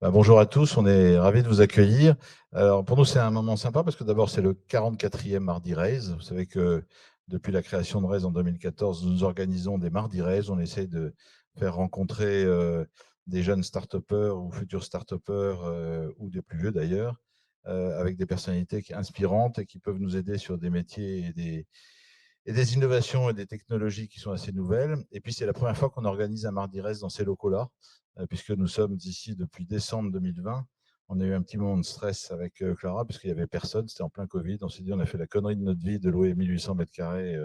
Bonjour à tous, on est ravis de vous accueillir. Alors, pour nous, c'est un moment sympa parce que d'abord, c'est le 44e Mardi Raise. Vous savez que depuis la création de Raise en 2014, nous organisons des Mardi Raise. On essaye de faire rencontrer des jeunes start-upers ou futurs start-upers ou des plus vieux d'ailleurs, avec des personnalités inspirantes et qui peuvent nous aider sur des métiers et des innovations et des technologies qui sont assez nouvelles. Et puis, c'est la première fois qu'on organise un Mardi Raise dans ces locaux-là, puisque nous sommes ici depuis décembre 2020. On a eu un petit moment de stress avec Clara, puisqu'il n'y avait personne, c'était en plein Covid. On s'est dit, on a fait la connerie de notre vie de louer 1800 mètres carrés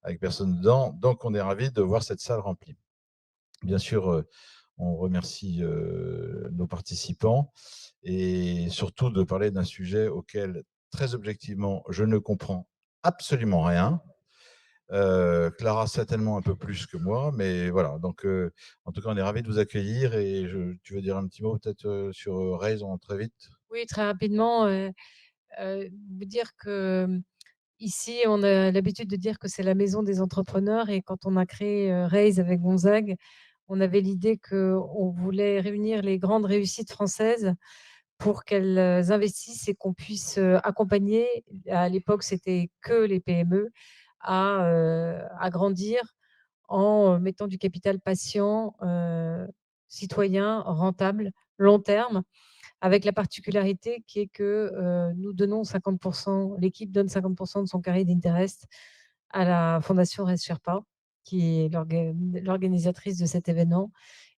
avec personne dedans. Donc, on est ravis de voir cette salle remplie. Bien sûr, on remercie nos participants et surtout de parler d'un sujet auquel, très objectivement, je ne comprends absolument rien. Clara certainement un peu plus que moi, mais voilà. Donc, en tout cas, on est ravis de vous accueillir. Et tu veux dire un petit mot peut-être sur Raise très vite? Oui, très rapidement, vous dire que ici, on a l'habitude de dire que c'est la maison des entrepreneurs et quand on a créé, Raise avec Gonzague, on avait l'idée qu'on voulait réunir les grandes réussites françaises pour qu'elles, investissent et qu'on puisse, accompagner, à l'époque, c'était que les PME, à grandir en, mettant du capital patient, citoyen, rentable, long terme. Avec la particularité qui est que, nous donnons 50, l'équipe donne 50 de son carré d'interest à la Fondation Reste Sherpa, qui est l'organisatrice de cet événement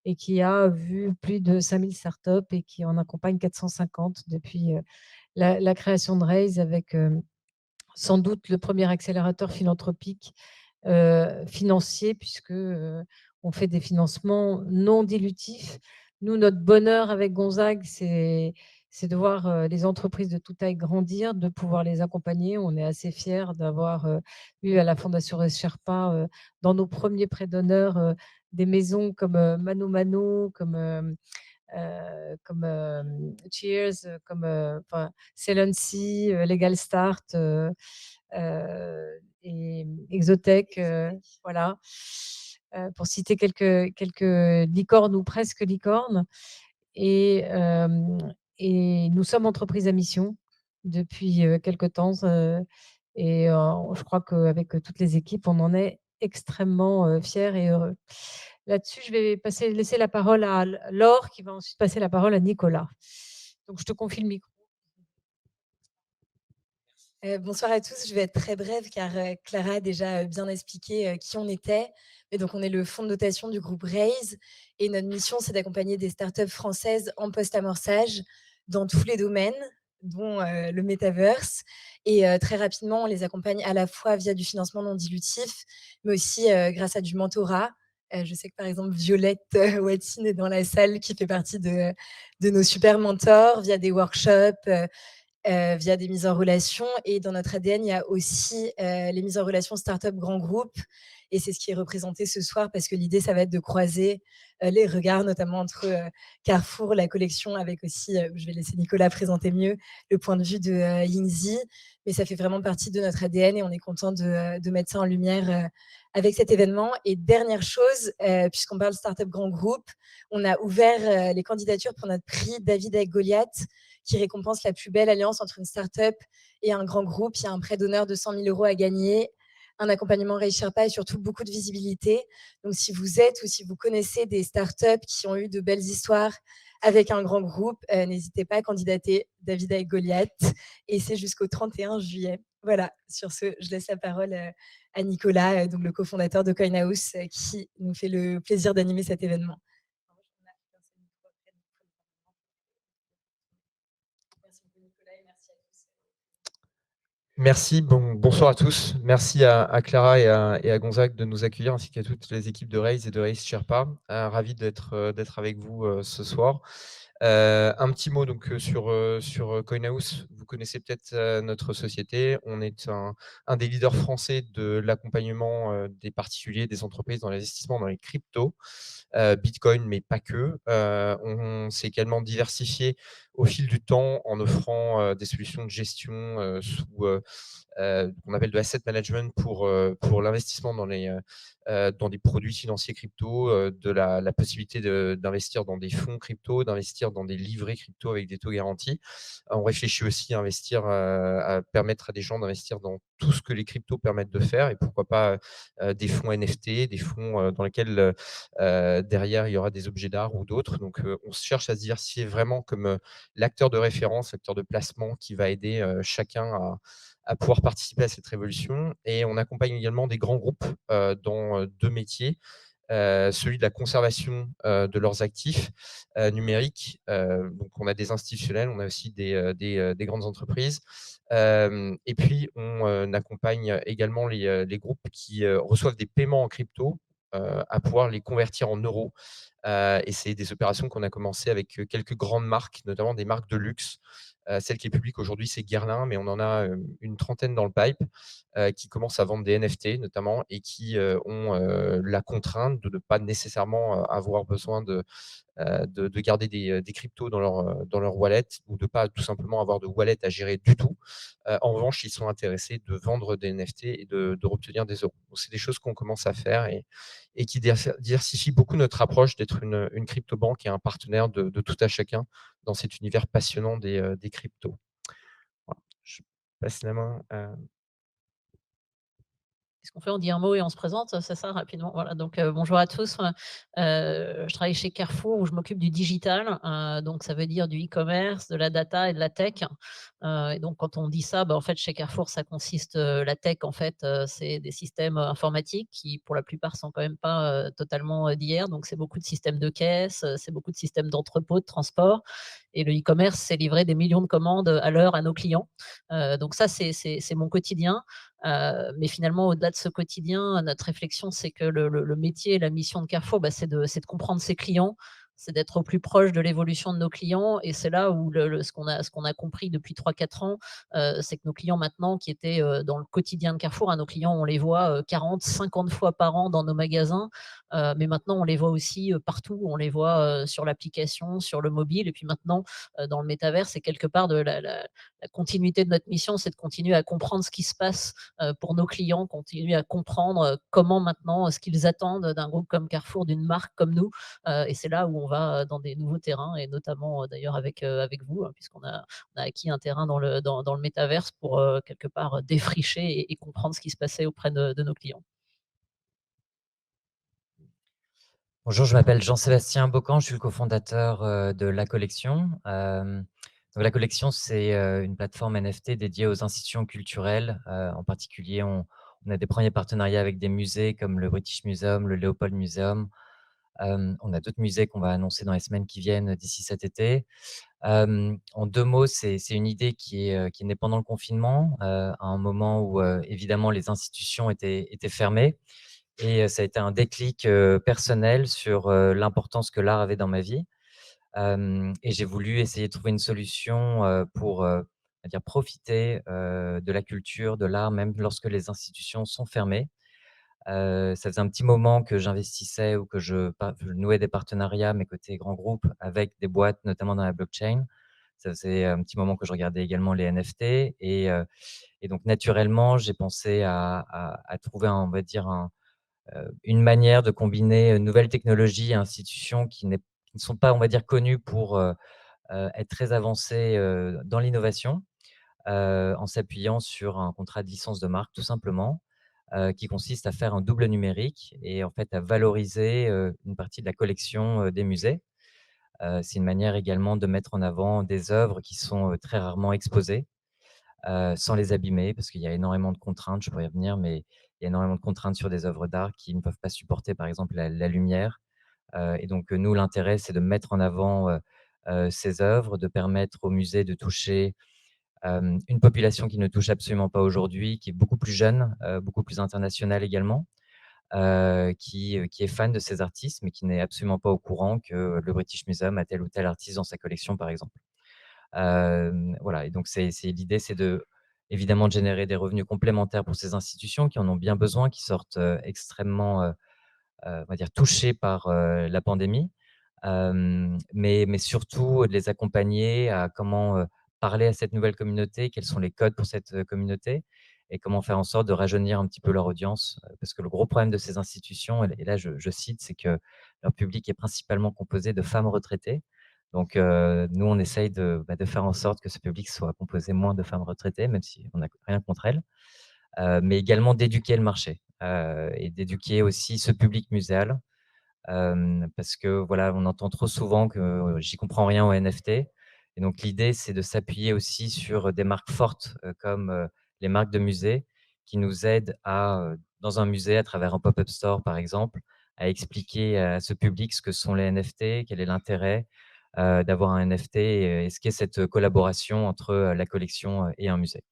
et qui a vu plus de 5 000 startups et qui en accompagne 450 depuis, la création de Raise avec, sans doute le premier accélérateur philanthropique, financier puisque, on fait des financements non dilutifs. Nous, notre bonheur avec Gonzague, c'est de voir, les entreprises de toute taille grandir, de pouvoir les accompagner. On est assez fiers d'avoir, eu à la Fondation Sherpa, dans nos premiers prêts d'honneur, des maisons comme, Mano Mano, Cheers, enfin Cellency, Legal Start, et Exotech, voilà, pour citer quelques licornes ou presque licornes et hem et nous sommes entreprise à mission depuis, quelque temps, je crois qu'avec toutes les équipes, on en est extrêmement, fiers et heureux. Là-dessus, je vais laisser la parole à Laure qui va ensuite passer la parole à Nicolas. Donc je te confie le micro. Bonsoir à tous, je vais être très brève car, Clara a déjà, bien expliqué, qui on était. Et donc on est le fonds de dotation du groupe Raise et notre mission, c'est d'accompagner des startups françaises en post-amorçage dans tous les domaines, dont, le metaverse et très rapidement, on les accompagne à la fois via du financement non dilutif, mais aussi, grâce à du mentorat. Je sais que par exemple Violette, Watine est dans la salle qui fait partie de nos super mentors via des workshops, via des mises en relation. Et dans notre ADN, il y a aussi les mises en relation start-up grand groupe. Et c'est ce qui est représenté ce soir parce que l'idée, ça va être de croiser les regards, notamment entre Carrefour, la collection, avec aussi, je vais laisser Nicolas présenter mieux, le point de vue de Yingzi. Mais ça fait vraiment partie de notre ADN et on est content de mettre ça en lumière avec cet événement. Et dernière chose, puisqu'on parle start-up grand groupe, on a ouvert les candidatures pour notre prix David avec Goliath, qui récompense la plus belle alliance entre une start-up et un grand groupe. Il y a un prêt d'honneur de 100 000 euros à gagner, un accompagnement Ray Sherpa et surtout beaucoup de visibilité. Donc, si vous êtes ou si vous connaissez des startups qui ont eu de belles histoires avec un grand groupe, n'hésitez pas à candidater David avec Goliath. Et c'est jusqu'au 31 juillet. Voilà, sur ce, je laisse la parole à Nicolas, donc le cofondateur de CoinHouse, qui nous fait le plaisir d'animer cet événement. Merci beaucoup Nicolas et merci à tous. Merci, bonsoir à tous. Merci à Clara et à Gonzague de nous accueillir, ainsi qu'à toutes les équipes de Raise et de Raise Sherpa. Ravi d'être avec vous ce soir. Un petit mot donc sur CoinHouse. Vous connaissez peut-être notre société. On est un des leaders français de l'accompagnement des particuliers, des entreprises dans l'investissement dans les cryptos. Bitcoin, mais pas que. On s'est également diversifié au fil du temps en offrant des solutions de gestion qu'on appelle de asset management pour l'investissement dans des produits financiers crypto, de la possibilité d'investir dans des fonds crypto, d'investir investir dans des livrets crypto avec des taux garantis. On réfléchit aussi à investir, à permettre à des gens d'investir dans tout ce que les cryptos permettent de faire et pourquoi pas des fonds NFT, des fonds dans lesquels derrière il y aura des objets d'art ou d'autres. Donc on cherche à se diversifier vraiment comme l'acteur de référence, l'acteur de placement qui va aider chacun à pouvoir participer à cette révolution. Et on accompagne également des grands groupes dans deux métiers. Celui de la conservation de leurs actifs numériques. Donc, on a des institutionnels, on a aussi des grandes entreprises. Et puis, on accompagne également les groupes qui reçoivent des paiements en crypto à pouvoir les convertir en euros. Et c'est des opérations qu'on a commencé avec quelques grandes marques, notamment des marques de luxe. Celle qui est publique aujourd'hui, c'est Guerlain, mais on en a une trentaine dans le pipe qui commencent à vendre des NFT notamment et qui ont la contrainte de ne pas nécessairement avoir besoin de garder des cryptos dans leur wallet ou de ne pas tout simplement avoir de wallet à gérer du tout. En revanche, ils sont intéressés de vendre des NFT et de obtenir des euros. Donc, c'est des choses qu'on commence à faire et qui diversifient beaucoup notre approche d'être une crypto-banque et un partenaire de tout à chacun dans cet univers passionnant des cryptos. Voilà. Je passe la main à… Qu'est-ce qu'on fait? On dit un mot et on se présente, c'est ça rapidement? Voilà, donc bonjour à tous. Je travaille chez Carrefour où je m'occupe du digital, donc ça veut dire du e-commerce, de la data et de la tech. Et donc quand on dit ça, bah, en fait chez Carrefour ça consiste, la tech en fait, c'est des systèmes, informatiques qui pour la plupart sont quand même pas, totalement, d'hier. Donc c'est beaucoup de systèmes de caisse, c'est beaucoup de systèmes d'entrepôt, de transport et le e-commerce, c'est livrer des millions de commandes, à l'heure à nos clients. Donc ça c'est mon quotidien. Mais finalement, au-delà de ce quotidien, notre réflexion, c'est que le métier et la mission de Carrefour, bah, c'est de comprendre ses clients, c'est d'être au plus proche de l'évolution de nos clients et c'est là où ce qu'on a compris depuis 3-4 ans, c'est que nos clients maintenant qui étaient, dans le quotidien de Carrefour, nos clients, on les voit, 40-50 fois par an dans nos magasins, mais maintenant on les voit aussi, partout. On les voit, sur l'application, sur le mobile et puis maintenant, dans le métavers, c'est quelque part de la continuité de notre mission, c'est de continuer à comprendre ce qui se passe pour nos clients, continuer à comprendre comment maintenant, ce qu'ils attendent d'un groupe comme Carrefour, d'une marque comme nous. Et c'est là où on va dans des nouveaux terrains et notamment d'ailleurs avec vous, hein, puisqu'on a acquis un terrain dans le métaverse pour quelque part défricher et comprendre ce qui se passait auprès de nos clients. Bonjour, je m'appelle Jean-Sébastien Bocan, je suis le cofondateur de La Collection. Donc La Collection, c'est une plateforme NFT dédiée aux institutions culturelles. En particulier, on a des premiers partenariats avec des musées comme le British Museum, le Leopold Museum. On a d'autres musées qu'on va annoncer dans les semaines qui viennent d'ici cet été. En 2 mots, c'est une idée qui est née pendant le confinement, à un moment où évidemment les institutions étaient fermées. Et ça a été un déclic personnel sur l'importance que l'art avait dans ma vie. Et j'ai voulu essayer de trouver une solution pour on va dire profiter de la culture, de l'art, même lorsque les institutions sont fermées. Ça faisait un petit moment que j'investissais ou que je nouais des partenariats, mais côté grands groupes, avec des boîtes, notamment dans la blockchain. Ça faisait un petit moment que je regardais également les NFT et donc naturellement, j'ai pensé à trouver on va dire une manière de combiner nouvelles technologies et institutions qui ne sont pas, on va dire, connues pour être très avancées dans l'innovation, en s'appuyant sur un contrat de licence de marque, tout simplement, qui consiste à faire un double numérique et en fait à valoriser une partie de la collection des musées. C'est une manière également de mettre en avant des œuvres qui sont très rarement exposées, sans les abîmer, parce qu'il y a énormément de contraintes, je pourrais y revenir, mais il y a énormément de contraintes sur des œuvres d'art qui ne peuvent pas supporter, par exemple, la lumière. Et donc, nous, l'intérêt, c'est de mettre en avant ces œuvres, de permettre au musée de toucher une population qui ne touche absolument pas aujourd'hui, qui est beaucoup plus jeune, beaucoup plus internationale également, qui est fan de ces artistes, mais qui n'est absolument pas au courant que le British Museum a tel ou tel artiste dans sa collection, par exemple. Voilà et donc l'idée, c'est évidemment de générer des revenus complémentaires pour ces institutions qui en ont bien besoin, qui sortent, extrêmement, on va dire touchées par, la pandémie. Mais surtout de les accompagner à comment, parler à cette nouvelle communauté, quels sont les codes pour cette, communauté et comment faire en sorte de rajeunir un petit peu leur audience. Parce que le gros problème de ces institutions et là je cite, c'est que leur public est principalement composé de femmes retraitées. Donc, nous, on essaye de faire en sorte que ce public soit composé moins de femmes retraitées, même si on n'a rien contre elles, mais également d'éduquer le marché, et d'éduquer aussi ce public muséal. Parce que voilà, on entend trop souvent que j'y comprends rien aux NFT. Et donc l'idée, c'est de s'appuyer aussi sur des marques fortes, comme les marques de musées, qui nous aident dans un musée, à travers un pop-up store par exemple, à expliquer à ce public ce que sont les NFT, quel est l'intérêt d'avoir un NFT, et ce qu'est cette collaboration entre la collection et un musée.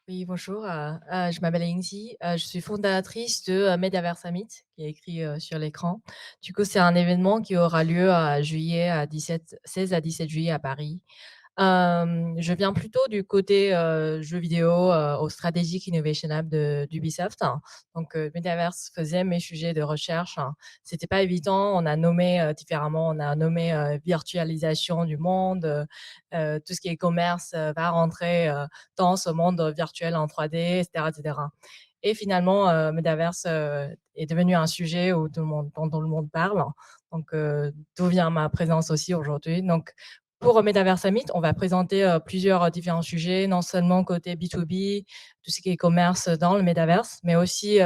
Oui, bonjour. Je m'appelle Yingxi. Je suis fondatrice de Metaverse Summit, qui est écrit sur l'écran. Du coup, c'est un événement qui aura lieu à 16 à 17 juillet à Paris. Je viens plutôt du côté jeux vidéo au Strategic Innovation Lab d'Ubisoft. Donc, Metaverse faisait mes sujets de recherche. C'était pas évident. On a nommé différemment. On a nommé virtualisation du monde. Tout ce qui est commerce va rentrer dans ce monde virtuel en 3D, etc., etc. Et finalement, Metaverse est devenu un sujet dont tout le monde parle. Donc, d'où vient ma présence aussi aujourd'hui. Donc, pour Metaverse Summit, on va présenter plusieurs différents sujets, non seulement côté B2B, tout ce qui est commerce dans le Metaverse, mais aussi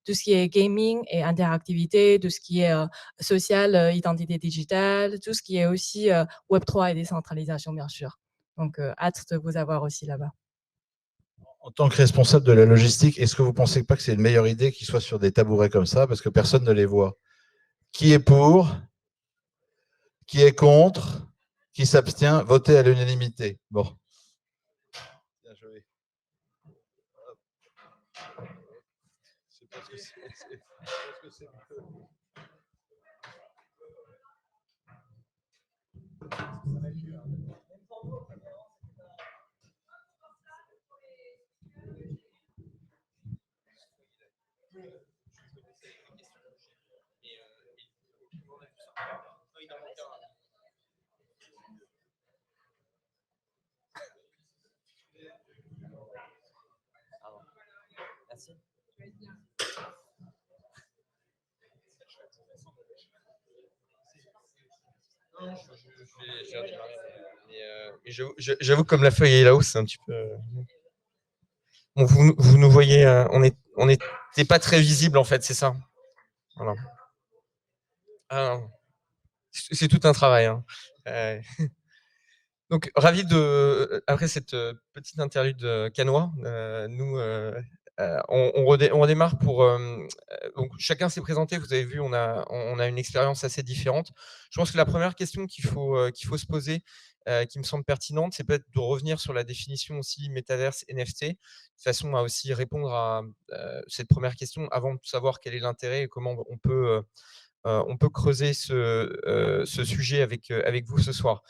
tout ce qui est gaming et interactivité, tout ce qui est social, identité digitale, tout ce qui est aussi Web3 et décentralisation, bien sûr. Donc, hâte de vous avoir aussi là-bas. En tant que responsable de la logistique, est-ce que vous ne pensez pas que c'est une meilleure idée qu'ils soient sur des tabourets comme ça, parce que personne ne les voit? Qui est pour? Qui est contre? Qui s'abstient? Votez à l'unanimité. Bon. Bien joué. C'est parce que c'est un peu... Merci. J'avoue que comme la feuille est là-haut, c'est un petit peu. Bon, vous nous voyez, on n'était pas très visible en fait, c'est ça. Voilà. Ah, c'est tout un travail. Hein. Donc, ravi après cette petite interlude canois, nous, on redémarre pour. Donc, chacun s'est présenté. Vous avez vu, on a une expérience assez différente. Je pense que la première question qu'il faut se poser, qui me semble pertinente, c'est peut-être de revenir sur la définition aussi métaverse NFT, de façon à aussi répondre à cette première question avant de savoir quel est l'intérêt et comment on peut creuser ce sujet avec vous ce soir.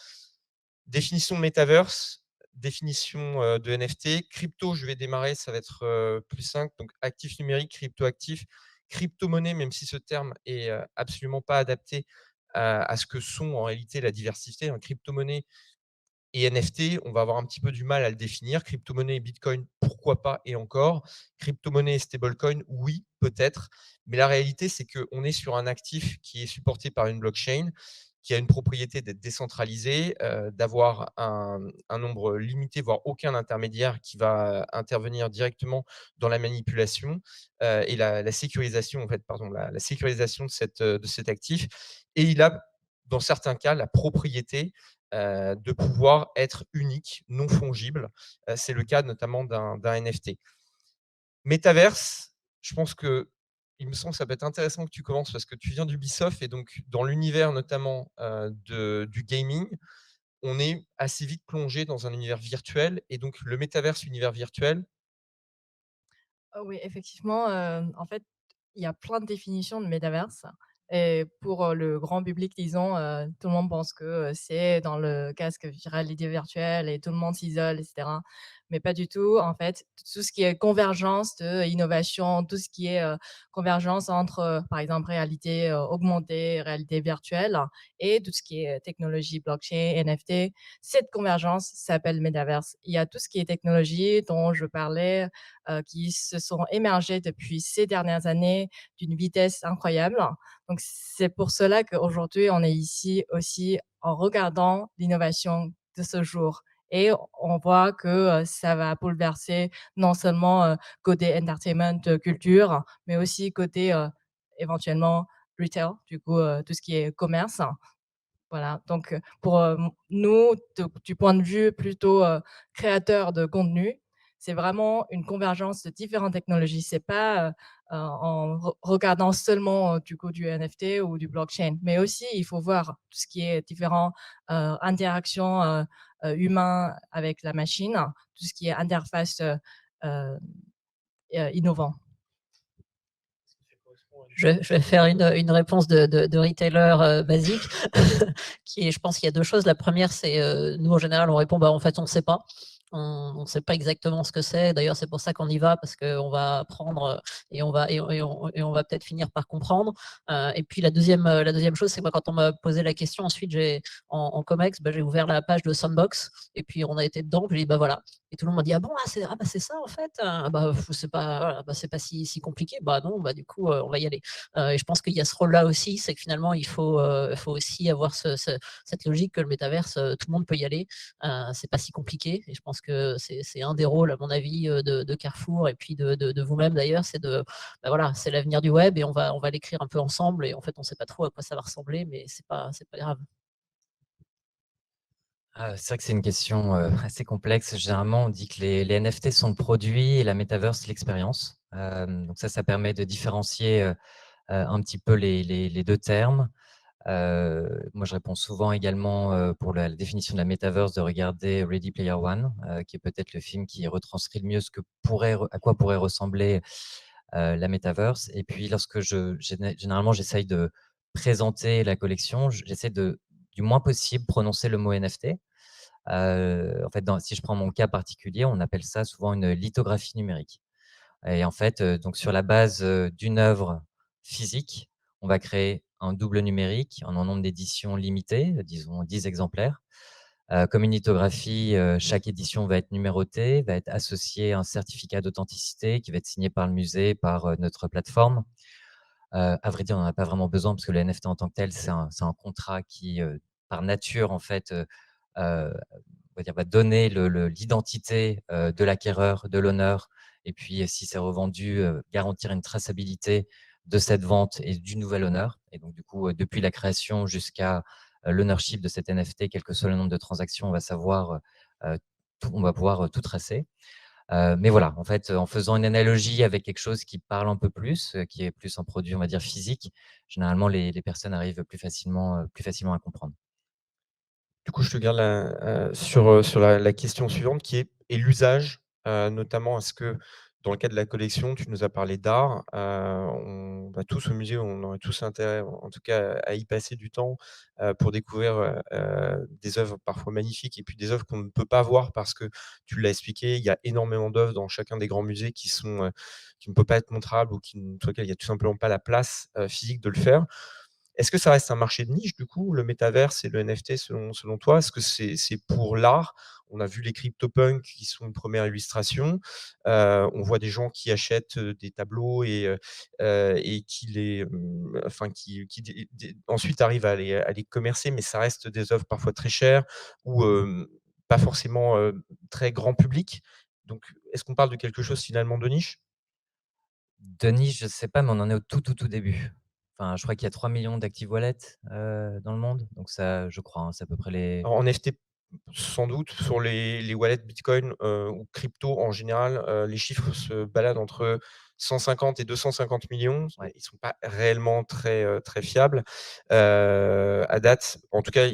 Définition de metaverse, définition de NFT. Crypto, je vais démarrer, ça va être plus simple. Donc, actif numérique, crypto-actif, crypto-monnaie, même si ce terme est absolument pas adapté à ce que sont en réalité la diversité. Crypto-monnaie et NFT, on va avoir un petit peu du mal à le définir. Crypto-monnaie et Bitcoin, pourquoi pas et encore. Crypto-monnaie et stablecoin, oui, peut-être. Mais la réalité, c'est qu'on est sur un actif qui est supporté par une blockchain, qui a une propriété d'être décentralisé, d'avoir un nombre limité, voire aucun intermédiaire qui va intervenir directement dans la manipulation et la sécurisation, en fait, pardon, la sécurisation de cet actif. Et il a, dans certains cas, la propriété de pouvoir être unique, non fongible. C'est le cas notamment d'un NFT. Metaverse, je pense que il me semble que ça peut être intéressant que tu commences parce que tu viens d'Ubisoft et donc dans l'univers notamment du gaming, on est assez vite plongé dans un univers virtuel et donc le Metaverse, univers virtuel. Oui, effectivement, en fait, il y a plein de définitions de métaverse et pour, le grand public, disons, tout le monde pense que, c'est dans le casque réalité virtuelle et tout le monde s'isole et cetera. mais pas du tout. En fait, tout ce qui est convergence de innovation, tout ce qui est convergence entre, par exemple, réalité augmentée, réalité virtuelle et tout ce qui est technologie blockchain, NFT. Cette convergence s'appelle Metaverse. Il y a tout ce qui est technologie dont je parlais, qui se sont émergées depuis ces dernières années d'une vitesse incroyable. Donc, c'est pour cela qu'aujourd'hui, on est ici aussi en regardant l'innovation de ce jour. Et on voit que ça va bouleverser non seulement côté entertainment, culture, mais aussi côté éventuellement retail, du coup, tout ce qui est commerce. Voilà, donc pour, nous, du point de vue plutôt, créateur de contenu, c'est vraiment une convergence de différentes technologies. C'est pas, en regardant seulement, du coup, du NFT ou du blockchain, mais aussi il faut voir tout ce qui est différents, interactions, humains avec la machine, tout ce qui est interface, heu innovant. Je vais faire une réponse de retailer basique, qui est, je pense qu'il y a deux choses. La première, c'est nous, en général, on répond, bah, en fait, on ne sait pas. On ne sait pas exactement ce que c'est. D'ailleurs, c'est pour ça qu'on y va, parce qu'on va apprendre et on va peut-être finir par comprendre. Et puis, la deuxième chose, c'est que moi, quand on m'a posé la question, ensuite, en COMEX, bah, j'ai ouvert la page de Sandbox et puis on a été dedans. Puis j'ai dit, bah voilà. Et tout le monde m'a dit, ah bon, bah, c'est ça, en fait. Bah, c'est pas, voilà, bah, c'est pas si compliqué. Bah non, bah, du coup, on va y aller. Et je pense qu'il y a ce rôle-là aussi, c'est que finalement, faut aussi avoir cette logique que le métaverse, tout le monde peut y aller. C'est pas si compliqué. Et je pense que c'est un des rôles, à mon avis, de Carrefour et puis de vous-même d'ailleurs, bah voilà, c'est l'avenir du web et on va l'écrire un peu ensemble. Et en fait, on sait pas trop à quoi ça va ressembler, mais c'est pas grave. C'est vrai que c'est une question, assez complexe. Généralement, on dit que les NFT sont le produit et la metaverse l'expérience. Donc ça permet de différencier, un petit peu les 2 termes. Moi, je réponds souvent également, pour la définition de la metaverse, de regarder Ready Player One, qui est peut-être le film qui retranscrit le mieux ce que à quoi pourrait ressembler, la metaverse. Et puis lorsque généralement, j'essaye de présenter la collection, j'essaie de, du moins possible, prononcer le mot NFT. En fait, si je prends mon cas particulier, on appelle ça souvent une lithographie numérique. Et en fait, donc sur la base, d'une œuvre physique, on va créer un double numérique en un nombre d'éditions limité, disons 10 exemplaires. Comme une lithographie, chaque édition va être numérotée, va être associée à un certificat d'authenticité qui va être signé par le musée, par, notre plateforme. À vrai dire, on n'en a pas vraiment besoin parce que le NFT en tant que tel, c'est un contrat qui, par nature, en fait, on va dire, va donner l'identité, de l'acquéreur, de l'honneur et puis, si c'est revendu, garantir une traçabilité de cette vente et du nouvel honneur. Et donc du coup, depuis la création jusqu'à, l'ownership de cet NFT, quel que soit le nombre de transactions, on va savoir, on va pouvoir, tout tracer. Mais voilà, en fait, en faisant une analogie avec quelque chose qui parle un peu plus, qui est plus un produit, on va dire, physique, généralement les personnes arrivent plus facilement à comprendre. Du coup, je te garde sur la question suivante qui est l'usage, notamment est-ce que dans le cadre de la collection, tu nous as parlé d'art, on va tous au musée, on aurait tous intérêt en tout cas à y passer du temps, pour découvrir, des œuvres parfois magnifiques et puis des œuvres qu'on ne peut pas voir parce que tu l'as expliqué, il y a énormément d'œuvres dans chacun des grands musées qui ne peuvent pas être montrables ou sur lesquelles il y a tout simplement pas la place, physique de le faire. Est-ce que ça reste un marché de niche du coup, le métaverse et le NFT selon toi? Est-ce que c'est pour l'art? On a vu les CryptoPunks qui sont une première illustration. On voit des gens qui achètent, des tableaux et qui les, enfin qui ensuite arrivent à les commercer, mais ça reste des œuvres parfois très chères ou, pas forcément, très grand public. Donc est-ce qu'on parle de quelque chose finalement de niche? Denis, je ne sais pas, mais on en est au tout début. Enfin, je crois qu'il y a 3 millions d'active wallets, dans le monde. Donc ça, je crois, hein, c'est à peu près les. En NFT, sans doute, sur les wallets Bitcoin, ou crypto en général, les chiffres se baladent entre 150 et 250 millions. Ouais, Ils sont pas réellement très fiables. À date, en tout cas,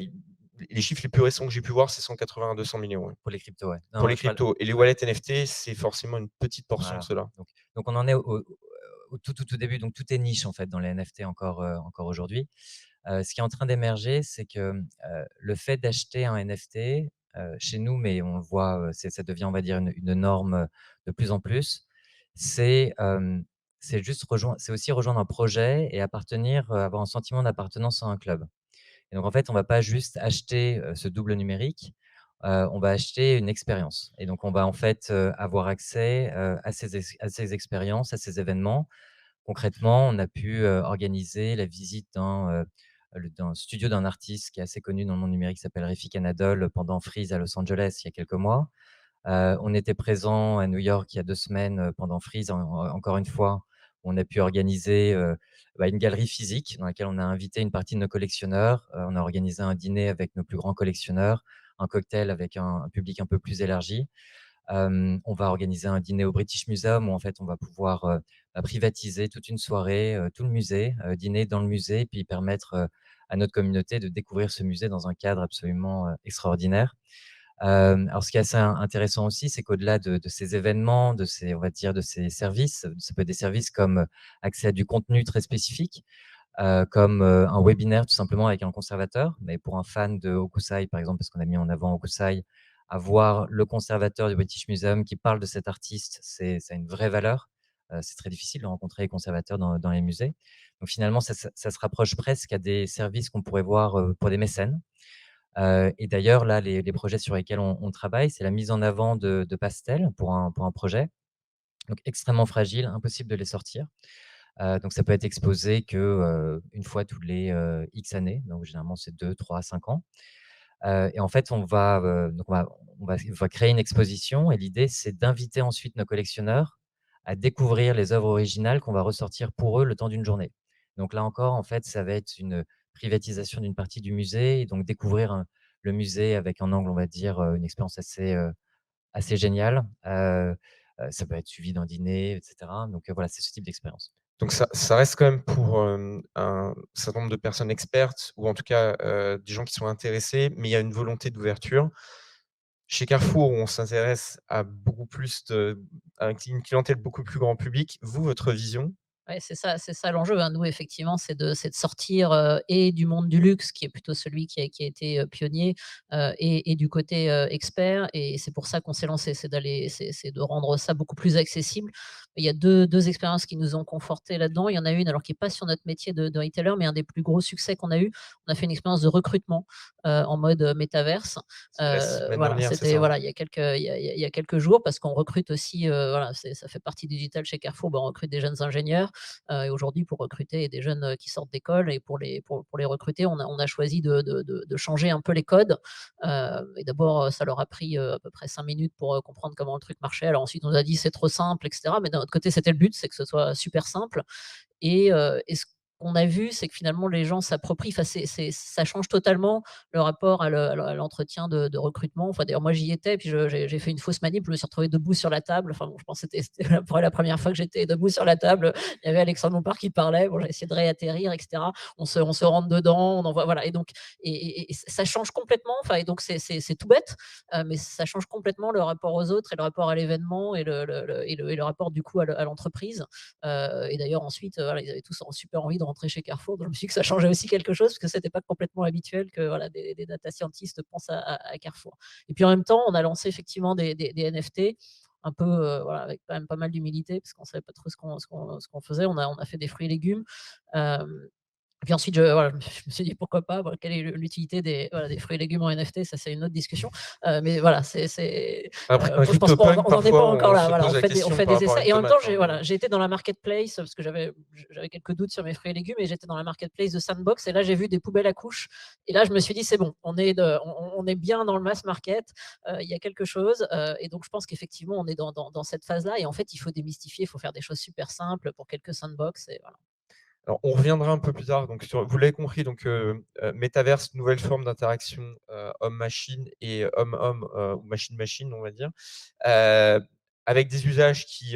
les chiffres les plus récents que j'ai pu voir, c'est 180 à 200 millions, ouais, pour les cryptos, ouais. pour Non, les je parle. cryptos et les Ouais. wallets NFT, c'est forcément une petite portion de Voilà, cela. donc on en est au tout début, donc tout est niche, en fait, dans les NFT encore aujourd'hui. Ce qui est en train d'émerger, c'est que, le fait d'acheter un NFT, chez nous, mais on le voit, ça devient, on va dire, une norme, de plus en plus. C'est, c'est aussi rejoindre un projet et appartenir, avoir un sentiment d'appartenance à un club. Et donc en fait, on va pas juste acheter, ce double numérique, on va acheter une expérience et donc on va en fait, avoir accès, à ces expériences, à ces événements. Concrètement, on a pu, organiser la visite d'un studio d'un artiste qui est assez connu dans le monde numérique, qui s'appelle Refik Anadol, pendant Freeze à Los Angeles, il y a quelques mois. On était présent à New York il y a 2 semaines, pendant Freeze, encore une fois. On a pu organiser, une galerie physique dans laquelle on a invité une partie de nos collectionneurs. On a organisé un dîner avec nos plus grands collectionneurs, un cocktail avec un public un peu plus élargi. On va organiser un dîner au British Museum où en fait on va pouvoir, privatiser toute une soirée, tout le musée, dîner dans le musée et puis permettre, à notre communauté de découvrir ce musée dans un cadre absolument, extraordinaire. Alors ce qui est assez intéressant aussi, c'est qu'au-delà de ces événements, de ces on va dire de ces services, ça peut être des services comme, accès à du contenu très spécifique, comme, un webinaire tout simplement avec un conservateur. Mais pour un fan de Hokusai, par exemple, parce qu'on a mis en avant Hokusai, avoir le conservateur du British Museum qui parle de cet artiste, ça a une vraie valeur. C'est très difficile de rencontrer les conservateurs dans les musées. Donc finalement, ça se rapproche presque à des services qu'on pourrait voir, pour des mécènes. Et d'ailleurs, là, les projets sur lesquels on travaille, c'est la mise en avant de pastels pour un projet, donc extrêmement fragile, impossible de les sortir. Donc ça peut être exposé que, 1 fois tous les, X années, donc généralement c'est 2, 3, 5 ans. Et en fait, donc on va créer une exposition et l'idée, c'est d'inviter ensuite nos collectionneurs à découvrir les œuvres originales qu'on va ressortir pour eux le temps d'une journée. Donc là encore, en fait, ça va être une privatisation d'une partie du musée et donc découvrir le musée avec un angle, on va dire, une expérience assez géniale. Ça peut être suivi d'un dîner et cetera. Donc voilà, c'est ce type d'expérience. Donc ça reste quand même pour, un certain nombre de personnes expertes ou en tout cas, des gens qui sont intéressés, mais il y a une volonté d'ouverture. Chez Carrefour, on s'intéresse à beaucoup plus à une clientèle beaucoup plus grand public. Vous, votre vision? Ouais, c'est ça l'enjeu, hein. Nous, effectivement, c'est de sortir, et du monde du luxe, qui est plutôt celui qui a été, pionnier, et du côté, expert, et c'est pour ça qu'on s'est lancé, c'est de rendre ça beaucoup plus accessible. Il y a deux expériences qui nous ont confortés là-dedans. Il y en a une, alors qui est pas sur notre métier de retailer, mais un des plus gros succès qu'on a eu. On a fait une expérience de recrutement, en mode, métaverse. C'était la semaine Voilà, dernière, c'est c'était ça, hein? voilà, il y a quelques jours, parce qu'on recrute aussi, voilà, ça fait partie digital chez Carrefour, on recrute des jeunes ingénieurs. Et aujourd'hui, pour recruter des jeunes, qui sortent d'école, et pour les recruter, on a choisi de changer un peu les codes. Et d'abord, ça leur a pris, à peu près 5 minutes pour, comprendre comment le truc marchait. Alors ensuite, on nous a dit: «C'est trop simple» et cetera, mais d'un autre côté, c'était le but, c'est que ce soit super simple. Et ce qu'on a vu, c'est que finalement les gens s'approprient, enfin ça change totalement le rapport à l'entretien de recrutement. Enfin d'ailleurs moi j'y étais, puis j'ai fait une fausse manip, je me suis retrouvé debout sur la table. Enfin bon, je pense que c'était la première fois que j'étais debout sur la table. Il y avait Alexandre Bompard qui parlait, bon j'ai essayé de réatterrir et cetera. On se rentre dedans, on envoie voilà, et donc ça change complètement, enfin, et donc c'est tout bête, mais ça change complètement le rapport aux autres et le rapport à l'événement et le rapport du coup à l'entreprise. Et d'ailleurs ensuite, voilà, ils avaient tous super envie de rentrer chez Carrefour. Donc je me suis dit que ça changeait aussi quelque chose, parce que c'était pas complètement habituel que voilà, des data scientists pensent à Carrefour. Et puis en même temps, on a lancé effectivement des NFT un peu, voilà, avec quand même pas mal d'humilité, parce qu'on savait pas trop ce qu'on faisait. On a fait des fruits et légumes. Hem Et puis ensuite, voilà, je me suis dit: «Pourquoi pas? Voilà, quelle est l'utilité des fruits et légumes en NFT?» Ça, c'est une autre discussion. Mais voilà, Après, dans les je pense pas, CryptoPunks, on n'en est pas parfois, encore on là. se Voilà, pose la on question fait par des rapport à essais, une et en même tomate, temps, hein, mais j'ai été dans la marketplace, parce que j'avais quelques doutes sur mes fruits et légumes, et j'étais dans la marketplace de Sandbox, et là, j'ai vu des poubelles à couches, et là, je me suis dit: «C'est bon, on est bien dans le mass market, il y a quelque chose», et donc je pense qu'effectivement, on est dans cette phase-là, et en fait, il faut démystifier, il faut faire des choses super simples pour quelques Sandbox, et voilà. alors, on reviendra un peu plus tard, donc vous l'avez compris, donc métaverse, nouvelle forme d'interaction, homme-machine et homme-homme, ou machine-machine, on va dire, heu, avec des usages qui,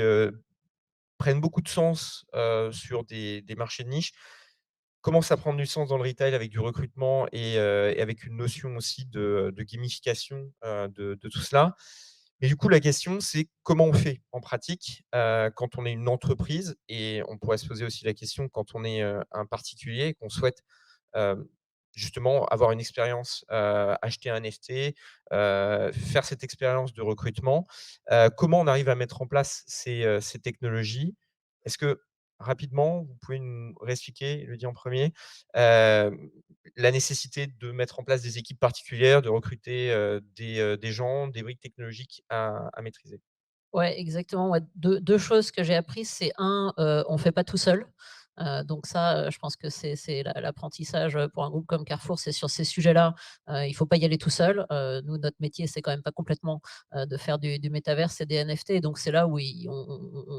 prennent beaucoup de sens, sur des marchés de niche. Commence à prendre du sens dans le retail avec du recrutement et avec une notion aussi de gamification, de tout cela. Mais du coup, la question, c'est comment on fait en pratique, quand on est une entreprise, et on pourrait se poser aussi la question quand on est, un particulier et qu'on souhaite, hem, justement avoir une expérience, acheter un NFT, faire cette expérience de recrutement. Comment on arrive à mettre en place ces technologies? Est-ce que rapidement, vous pouvez nous réexpliquer, Elodie en premier, la nécessité de mettre en place des équipes particulières, de recruter, des gens, des briques technologiques à maîtriser? Ouais, exactement, ouais. 2 choses que j'ai apprises, c'est on fait pas tout seul. Donc ça, je pense que c'est l'apprentissage, pour un groupe comme Carrefour, c'est sur ces sujets-là, il faut pas y aller tout seul. Nous, notre métier, c'est quand même pas complètement, de faire du métaverse et des NFT, donc c'est là où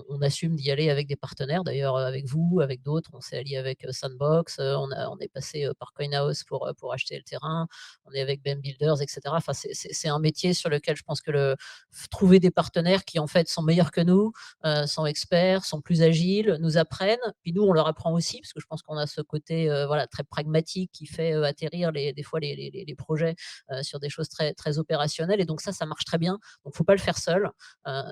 on assume d'y aller avec des partenaires. D'ailleurs, avec vous, avec d'autres, on s'est alliés avec, Sandbox, on est passé, par Coinhouse pour acheter le terrain. On est avec Ben Builders et cetera. Enfin, c'est un métier sur lequel je pense que trouver des partenaires qui en fait sont meilleurs que nous, sont experts, sont plus agiles, nous apprennent. Puis nous, on leur apprend aussi, parce que je pense qu'on a ce côté voilà, très pragmatique qui fait atterrir des fois les projets sur des choses très, très opérationnelles. Et donc ça marche très bien. Donc il ne faut pas le faire seul.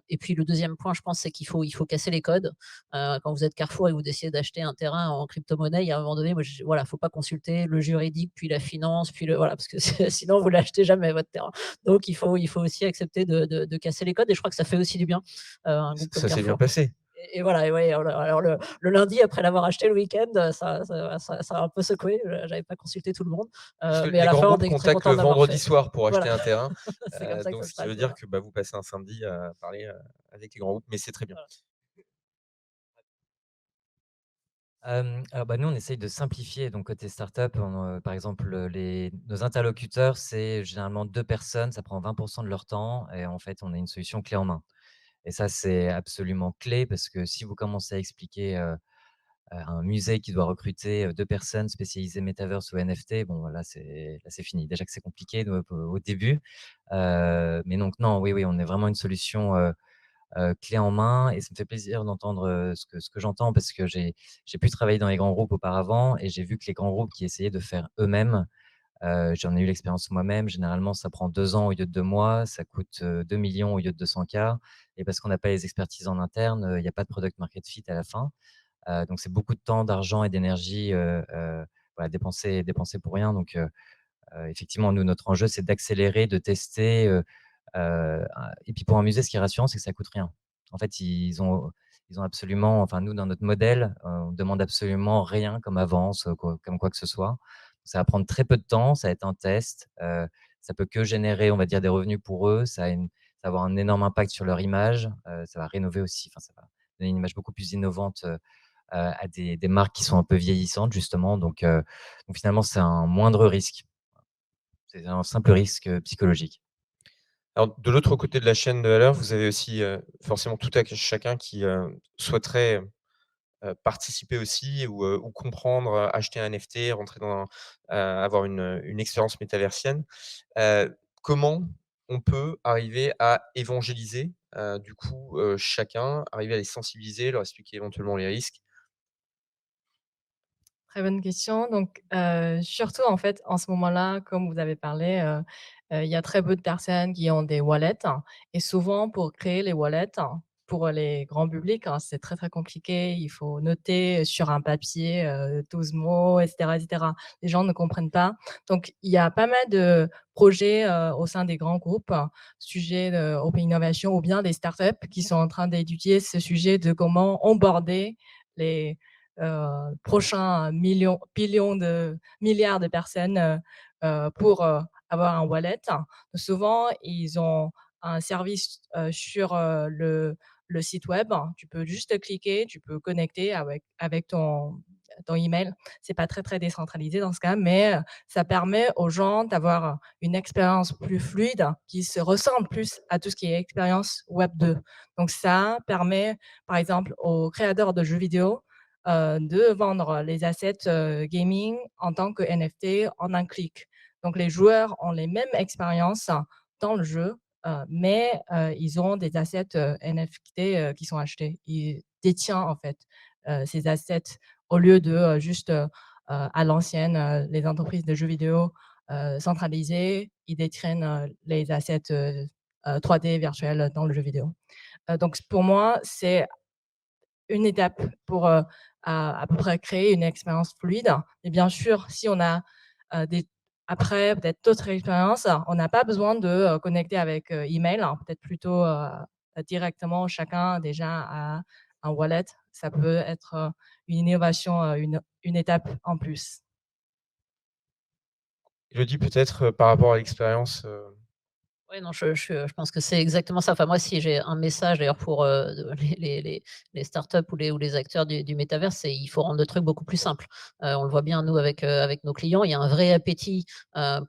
Et puis le deuxième point, je pense, c'est il faut casser les codes. Quand vous êtes Carrefour et vous décidez d'acheter un terrain en crypto-monnaie, il y a un moment donné, voilà, faut pas consulter le juridique, puis la finance, puis voilà, parce que sinon vous l'achetez jamais votre terrain. Donc il faut aussi accepter de casser les codes, et je crois que ça fait aussi du bien, un groupe comme Ça s'est bien Carrefour. passé. Et voilà, et ouais, alors le lundi après l'avoir acheté le week-end, ça a un peu secoué, j'avais pas consulté tout le monde, Parce que mais à les la grands fin, on groupes est très contactent content le de l'avoir vendredi fait. soir pour acheter Voilà, un terrain, c'est comme ça que donc ça se ce qui passe, veut dire voilà. que, bah, vous passez un samedi à parler, avec les grands groupes, mais c'est très bien. Voilà. Alors, bah, nous, on essaye de simplifier. Donc côté startup, par exemple, nos interlocuteurs, c'est généralement 2 personnes, ça prend 20 de leur temps et en fait, on a une solution clé en main et ça, c'est absolument clé parce que si vous commencez à expliquer, à un musée qui doit recruter, 2 personnes spécialisées Metaverse ou NFT, bon, là, c'est fini. Déjà que c'est compliqué au début, mais donc non, oui, oui, on est vraiment une solution, clé en main et ça me fait plaisir d'entendre, ce que j'entends parce que j'ai pu travailler dans les grands groupes auparavant et j'ai vu que les grands groupes qui essayaient de faire eux-mêmes, j'en ai eu l'expérience moi-même. Généralement, ça prend 2 ans au lieu de 2 mois, ça coûte, 2 000 000 au lieu de 200 K et parce qu'on n'a pas les expertises en interne, il y a pas de product market fit à la fin. Donc c'est beaucoup de temps, d'argent et d'énergie, voilà, dépensés pour rien. Donc effectivement, nous, notre enjeu, c'est d'accélérer, de tester, et puis pour un musée, ce qui est rassurant, c'est que ça coûte rien. En fait, ils ont absolument enfin nous, dans notre modèle, on demande absolument rien comme avance, comme quoi que ce soit. Ça va prendre très peu de temps, ça va être un test, ça peut que générer, on va dire, des revenus pour eux. Ça va avoir un énorme impact sur leur image, ça va rénover aussi, enfin ça va donner une image beaucoup plus innovante, à des marques qui sont un peu vieillissantes justement. Donc finalement, c'est un moindre risque. C'est un simple risque, psychologique. Alors, de l'autre côté de la chaîne de valeur, vous avez aussi, forcément tout à chacun qui, souhaiterait, participer aussi ou comprendre, acheter un NFT, rentrer avoir une expérience métaversienne. Comment on peut arriver à évangéliser, du coup, chacun, arriver à les sensibiliser, leur expliquer éventuellement les risques? Très bonne question. Donc, surtout, en fait, en ce moment-là, comme vous avez parlé, il y a très peu de personnes qui ont des wallets et souvent pour créer les wallets, pour les grands publics, c'est très, très compliqué. Il faut noter sur un papier, 12 mots et cetera. Les gens ne comprennent pas. Donc il y a pas mal de projets, au sein des grands groupes, sujet de Open Innovation ou bien des startups qui sont en train d'étudier ce sujet de comment onboarder les prochains millions, billions de milliards de personnes pour avoir un wallet. Souvent, ils ont un service sur le site web. Tu peux juste cliquer, tu peux connecter avec ton email. C'est pas très, très décentralisé dans ce cas, mais ça permet aux gens d'avoir une expérience plus fluide qui se ressemble plus à tout ce qui est expérience web 2. Donc ça permet, par exemple, aux créateurs de jeux vidéo de vendre les assets, gaming en tant que NFT en un clic. Donc les joueurs ont les mêmes expériences dans le jeu, mais ils ont des assets, NFT, qui sont achetés. Ils détiennent en fait, ces assets au lieu de, juste, à l'ancienne, les entreprises de jeux vidéo, centralisées, ils détiennent, les assets, 3D virtuels dans le jeu vidéo. Donc pour moi, c'est une étape pour, à peu près créer une expérience fluide. Et bien sûr, si on a après peut-être d'autres expériences, on n'a pas besoin de, connecter avec, email, hein, peut-être plutôt, directement chacun déjà a un wallet. Ça peut être, une innovation, une étape en plus. Elodie, peut-être, par rapport à l'expérience, Oui, non, je pense que c'est exactement ça. Enfin, moi, si j'ai un message d'ailleurs pour, les startups ou les acteurs du métavers, c'est il faut rendre le truc beaucoup plus simple. On le voit bien nous avec nos clients, il y a un vrai appétit,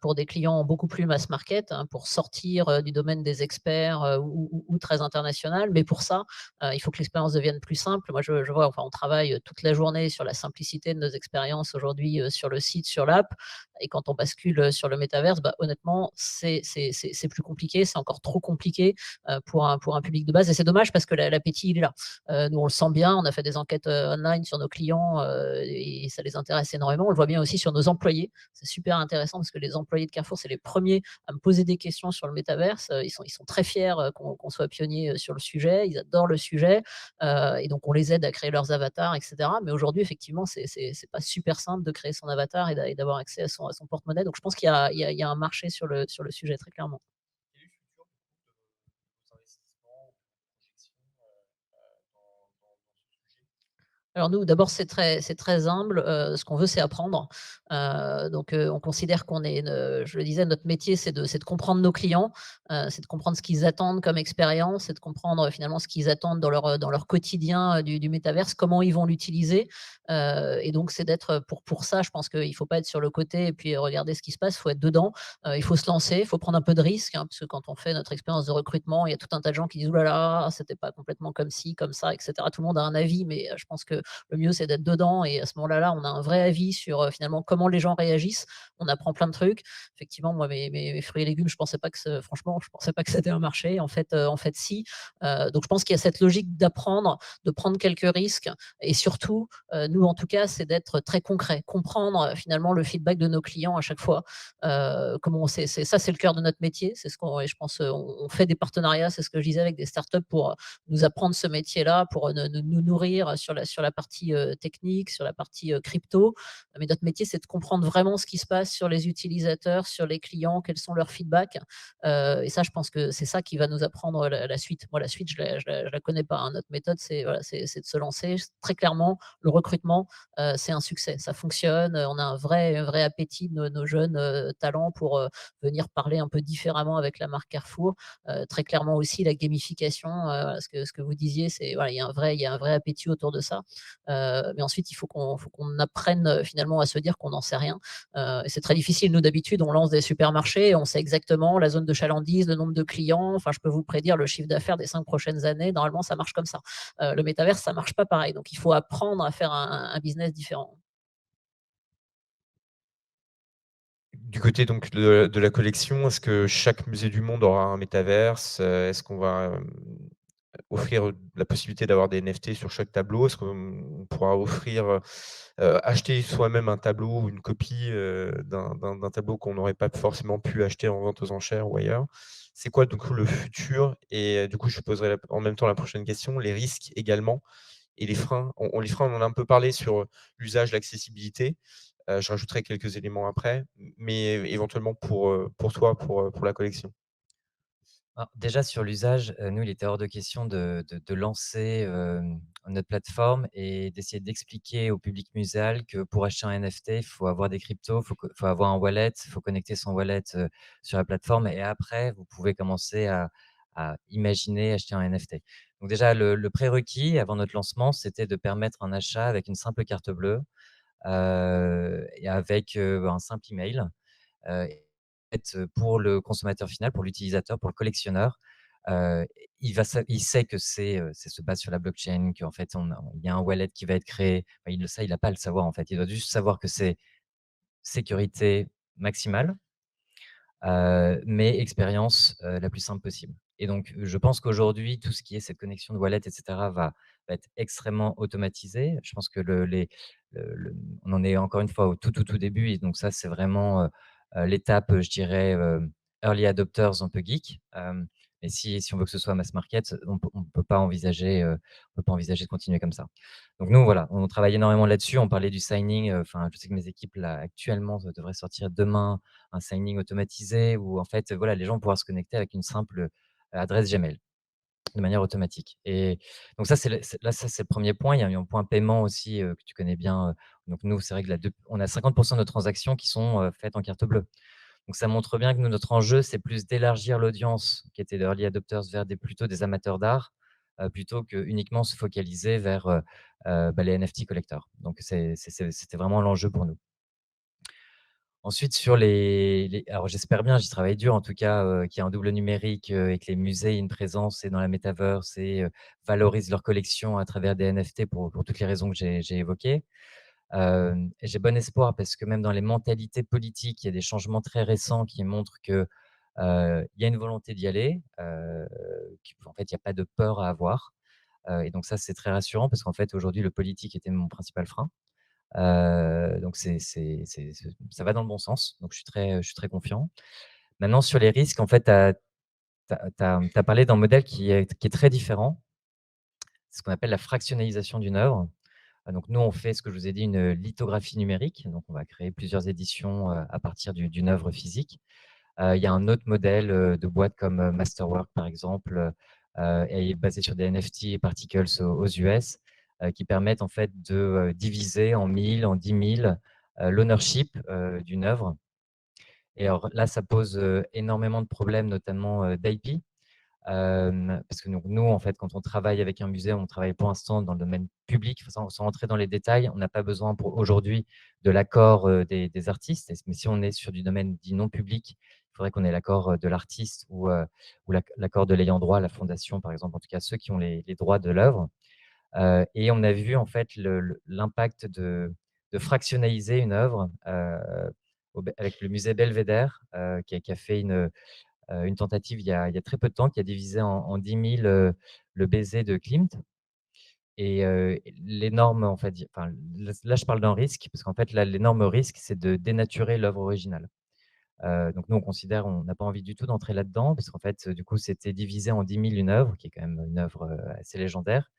pour des clients beaucoup plus mass market, hein, pour sortir, du domaine des experts, ou très international. Mais pour ça, il faut que l'expérience devienne plus simple. Moi, je vois, enfin, on travaille, toute la journée sur la simplicité de nos expériences aujourd'hui, sur le site, sur l'app. Et quand on bascule sur le métaverse, bah, honnêtement, c'est plus compliqué, c'est encore trop compliqué pour un public de base. Et c'est dommage parce que l'appétit, il est là. Nous, on le sent bien, on a fait des enquêtes online sur nos clients et ça les intéresse énormément. On le voit bien aussi sur nos employés. C'est super intéressant parce que les employés de Carrefour, c'est les premiers à me poser des questions sur le métaverse. Ils sont très fiers qu'on soit pionniers sur le sujet. Ils adorent le sujet. Et donc, on les aide à créer leurs avatars, etc. Mais aujourd'hui, effectivement, c'est pas super simple de créer son avatar et d'avoir accès à son porte-monnaie. Donc, je pense qu'il y a un marché sur le sujet, très clairement. quel est le futur du coup de vos investissements, projections, dans ce sujet? Alors nous, d'abord, c'est très humble, ce qu'on veut, c'est apprendre. Donc on considère qu'on est une, je le disais, notre métier, c'est de comprendre nos clients, c'est de comprendre ce qu'ils attendent comme expérience, c'est de comprendre, finalement, ce qu'ils attendent dans leur quotidien, du métaverse, comment ils vont l'utiliser. Et donc c'est d'être, pour ça, je pense qu'il faut pas être sur le côté et puis regarder ce qui se passe, il faut être dedans. Il faut se lancer, il faut prendre un peu de risque, hein, parce que quand on fait notre expérience de recrutement, il y a tout un tas de gens qui disent: «Ouh là là, c'était pas complètement comme ci, comme ça» et cetera. Tout le monde a un avis, mais je pense que le mieux, c'est d'être dedans et à ce moment-là, on a un vrai avis sur, finalement, comment les gens réagissent. On apprend plein de trucs. Effectivement, moi, mes fruits et légumes, je pensais pas que ce franchement, je pensais pas que c'était un marché. En fait, si. Donc je pense qu'il y a cette logique d'apprendre, de prendre quelques risques et surtout, nous, en tout cas, c'est d'être très concret, comprendre, finalement, le feedback de nos clients à chaque fois. Comment c'est ça, c'est le cœur de notre métier. C'est ce qu'on et je pense, on fait des partenariats, c'est ce que je disais, avec des startups pour, nous apprendre ce métier-là, pour nous nourrir sur la partie technique, sur la partie crypto. Mais notre métier, c'est de comprendre vraiment ce qui se passe sur les utilisateurs, sur les clients, quels sont leurs feedbacks. Et ça, je pense que c'est ça qui va nous apprendre la suite. Moi, la suite, je la connais pas, hein. Notre méthode, c'est voilà, c'est de se lancer. Très clairement, le recrutement, c'est un succès. Ça fonctionne. On a un vrai appétit de nos jeunes talents pour venir parler un peu différemment avec la marque Carrefour. Très clairement aussi la gamification, ce que vous disiez, c'est voilà, il y a un vrai appétit autour de ça. Mais ensuite, il faut qu'on apprenne, finalement à se dire qu'on n'en sait rien. Et c'est très difficile. Nous, d'habitude, on lance des supermarchés, on sait exactement la zone de chalandise, le nombre de clients. Enfin, je peux vous prédire le chiffre d'affaires des 5 prochaines années. Normalement, ça marche comme ça. Le métavers, ça marche pas pareil. Donc il faut apprendre à faire un business différent. Du côté donc de la collection, est-ce que chaque musée du monde aura un métaverse? Est-ce qu'on va, offrir, la possibilité d'avoir des NFT sur chaque tableau? Est-ce qu'on pourra offrir, acheter soi-même un tableau ou une copie, d'un tableau qu'on n'aurait pas forcément pu acheter en vente aux enchères ou ailleurs? C'est quoi du coup le futur? Et du coup, je poserai en même temps la prochaine question, les risques également et les freins. Les freins, on en a un peu parlé sur, l'usage, l'accessibilité. Je rajouterai quelques éléments après, mais éventuellement pour toi, pour la collection. Alors déjà sur l'usage, nous, il était hors de question de lancer, notre plateforme et d'essayer d'expliquer au public muséal que pour acheter un NFT, il faut avoir des cryptos, faut avoir un wallet, il faut connecter son wallet, sur la plateforme et après vous pouvez commencer à imaginer acheter un NFT. Donc déjà le prérequis avant notre lancement, c'était de permettre un achat avec une simple carte bleue, et avec, un simple email. Fait, pour le consommateur final, pour l'utilisateur, pour le collectionneur, heu, il sait que c'est se base sur la blockchain, qu'en fait il y a un wallet qui va être créé. Enfin, il a pas à le savoir en fait. Il doit juste savoir que c'est sécurité maximale, mais expérience, la plus simple possible et donc je pense qu'aujourd'hui, tout ce qui est cette connexion de wallet et cetera va être extrêmement automatisé. Je pense que on en est encore une fois au tout début et donc ça, c'est vraiment, l'étape, je dirais, early adopters un peu geek. Mais si on veut que ce soit mass market, on peut pas envisager, de continuer comme ça. Donc nous, voilà, on travaille énormément là-dessus. On parlait du signing, enfin, je sais que mes équipes, là, actuellement, ça devrait sortir demain un signing automatisé où en fait, voilà, les gens vont pouvoir se connecter avec une simple, adresse Gmail de manière automatique. Et donc ça, c'est le premier point. Il y a un point paiement aussi, que tu connais bien. Donc nous, c'est vrai que on a 50 de nos transactions qui sont, faites en carte bleue. Donc ça montre bien que nous, notre enjeu, c'est plus d'élargir l'audience qui était d'early adopters vers plutôt des amateurs d'art, plutôt que uniquement se focaliser vers, les NFT collecteurs. Donc c'était vraiment l'enjeu pour nous. Ensuite, sur alors j'espère bien, j'y travaille dur en tout cas, qu'il y a un double numérique, et que les musées aient une présence et dans la metaverse et valorisent leur collection à travers des NFT pour toutes les raisons que j'ai évoquées. Et j'ai bon espoir parce que même dans les mentalités politiques, il y a des changements très récents qui montrent que, il y a une volonté d'y aller, en fait, il y a pas de peur à avoir, et donc ça, c'est très rassurant parce qu'en fait, aujourd'hui, le politique était mon principal frein. Donc ça va dans le bon sens, donc je suis très confiant. Maintenant sur les risques, en fait, tu as parlé d'un modèle qui est très différent. C'est ce qu'on appelle la fractionnalisation d'une œuvre. Donc nous, on fait ce que je vous ai dit, une lithographie numérique. Donc on va créer plusieurs éditions, à partir d'une œuvre physique. Il y a un autre modèle, de boîte comme, Masterwork par exemple, est basé sur des NFT et Particles aux US, qui permettent en fait de, diviser en 1000, en 10 000, l'ownership, d'une œuvre. Et alors là, ça pose, énormément de problèmes, notamment, d'IP. Parce que nous, en fait, quand on travaille avec un musée, on travaille pour l'instant dans le domaine public, sans rentrer dans les détails. On n'a pas besoin pour aujourd'hui de l'accord, des artistes. Mais si on est sur du domaine dit non public, il faudrait qu'on ait l'accord, de l'artiste ou l'accord de l'ayant droit, la fondation, par exemple, en tout cas ceux qui ont les droits de l'œuvre. Et on a vu en fait l'impact de fractionnaliser une œuvre, avec le musée Belvédère, qui a fait une tentative il y a très peu de temps, qui a divisé en 10 000, le baiser de Klimt. Et l'énorme, en fait, enfin, là, je parle d'un risque, parce qu'en fait, là, l'énorme risque, c'est de dénaturer l'œuvre originale. Donc nous, on n'a pas envie du tout d'entrer là-dedans, parce qu'en fait, du coup, c'était diviser en 10 000 une œuvre, qui est quand même une œuvre, assez légendaire,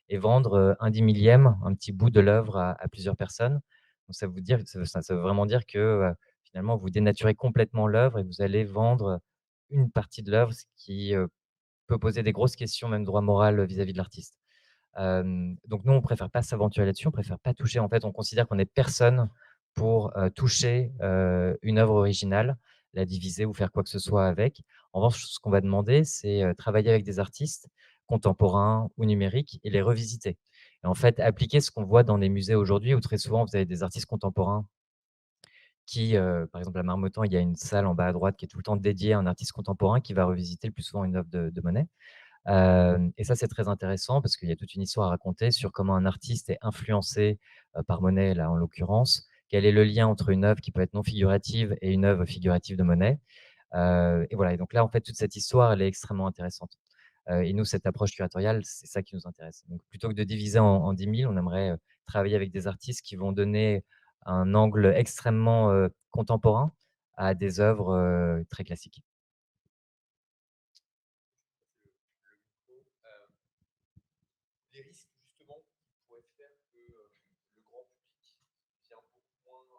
et vendre, un 10 millième, un petit bout de l'œuvre à plusieurs personnes. Donc ça veut vraiment dire que, finalement, vous dénaturez complètement l'œuvre et vous allez vendre une partie de l'œuvre, ce qui, peut poser des grosses questions, même droit moral, vis-à-vis de l'artiste. Donc nous, on préfère pas s'aventurer là-dessus, on préfère pas toucher. En fait, on considère qu'on est personne pour, toucher, une œuvre originale, la diviser ou faire quoi que ce soit avec. En revanche, ce qu'on va demander, c'est, travailler avec des artistes contemporains ou numériques et les revisiter. Et en fait, appliquer ce qu'on voit dans les musées aujourd'hui où très souvent, vous avez des artistes contemporains qui, par exemple à Marmottan, il y a une salle en bas à droite qui est tout le temps dédiée à un artiste contemporain qui va revisiter le plus souvent une œuvre de Monet. Et ça, c'est très intéressant parce qu'il y a toute une histoire à raconter sur comment un artiste est influencé, par Monet, là, en l'occurrence. Quel est le lien entre une œuvre qui peut être non figurative et une œuvre figurative de Monet? Et voilà, et donc là, en fait, toute cette histoire, elle est extrêmement intéressante. Et nous, cette approche curatoriale, c'est ça qui nous intéresse. Donc plutôt que de diviser en 10 000, on aimerait, travailler avec des artistes qui vont donner un angle extrêmement, contemporain à des œuvres, très classiques. Les risques justement qui pourraient faire que, le grand public vient beaucoup moins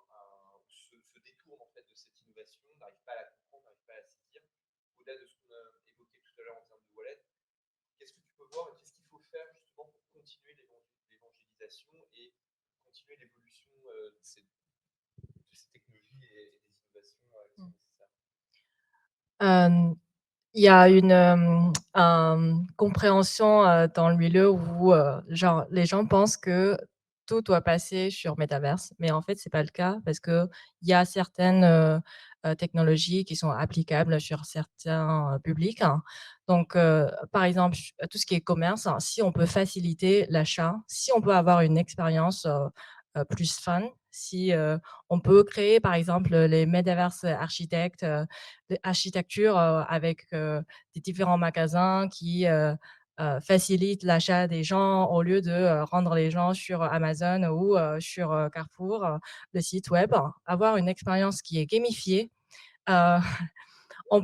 se détourne en fait de cette innovation, n'arrive pas à la comprendre, n'arrive pas à la saisir. Au-delà de ce qu'on a évoqué tout à l'heure en termes de wallet, qu'est-ce que tu peux voir et qu'est-ce qu'il faut faire justement pour continuer l'évangélisation et continuer l'évolution, de ces technologies et des innovations, qui sont nécessaires? Il y a une, compréhension, dans le milieu où, genre, les gens pensent que tout doit passer sur Metaverse, mais en fait, c'est pas le cas parce qu'il y a certaines, technologies qui sont applicables sur certains, publics, hein. Donc, par exemple, tout ce qui est commerce, hein, si on peut faciliter l'achat, si on peut avoir une expérience, plus fun, si, on peut créer, par exemple, les Metaverse architectes, architecture, avec, des différents magasins qui, facilitent l'achat des gens au lieu de, rendre les gens sur Amazon ou, sur, Carrefour, le site web. Avoir une expérience qui est gamifiée, heu, on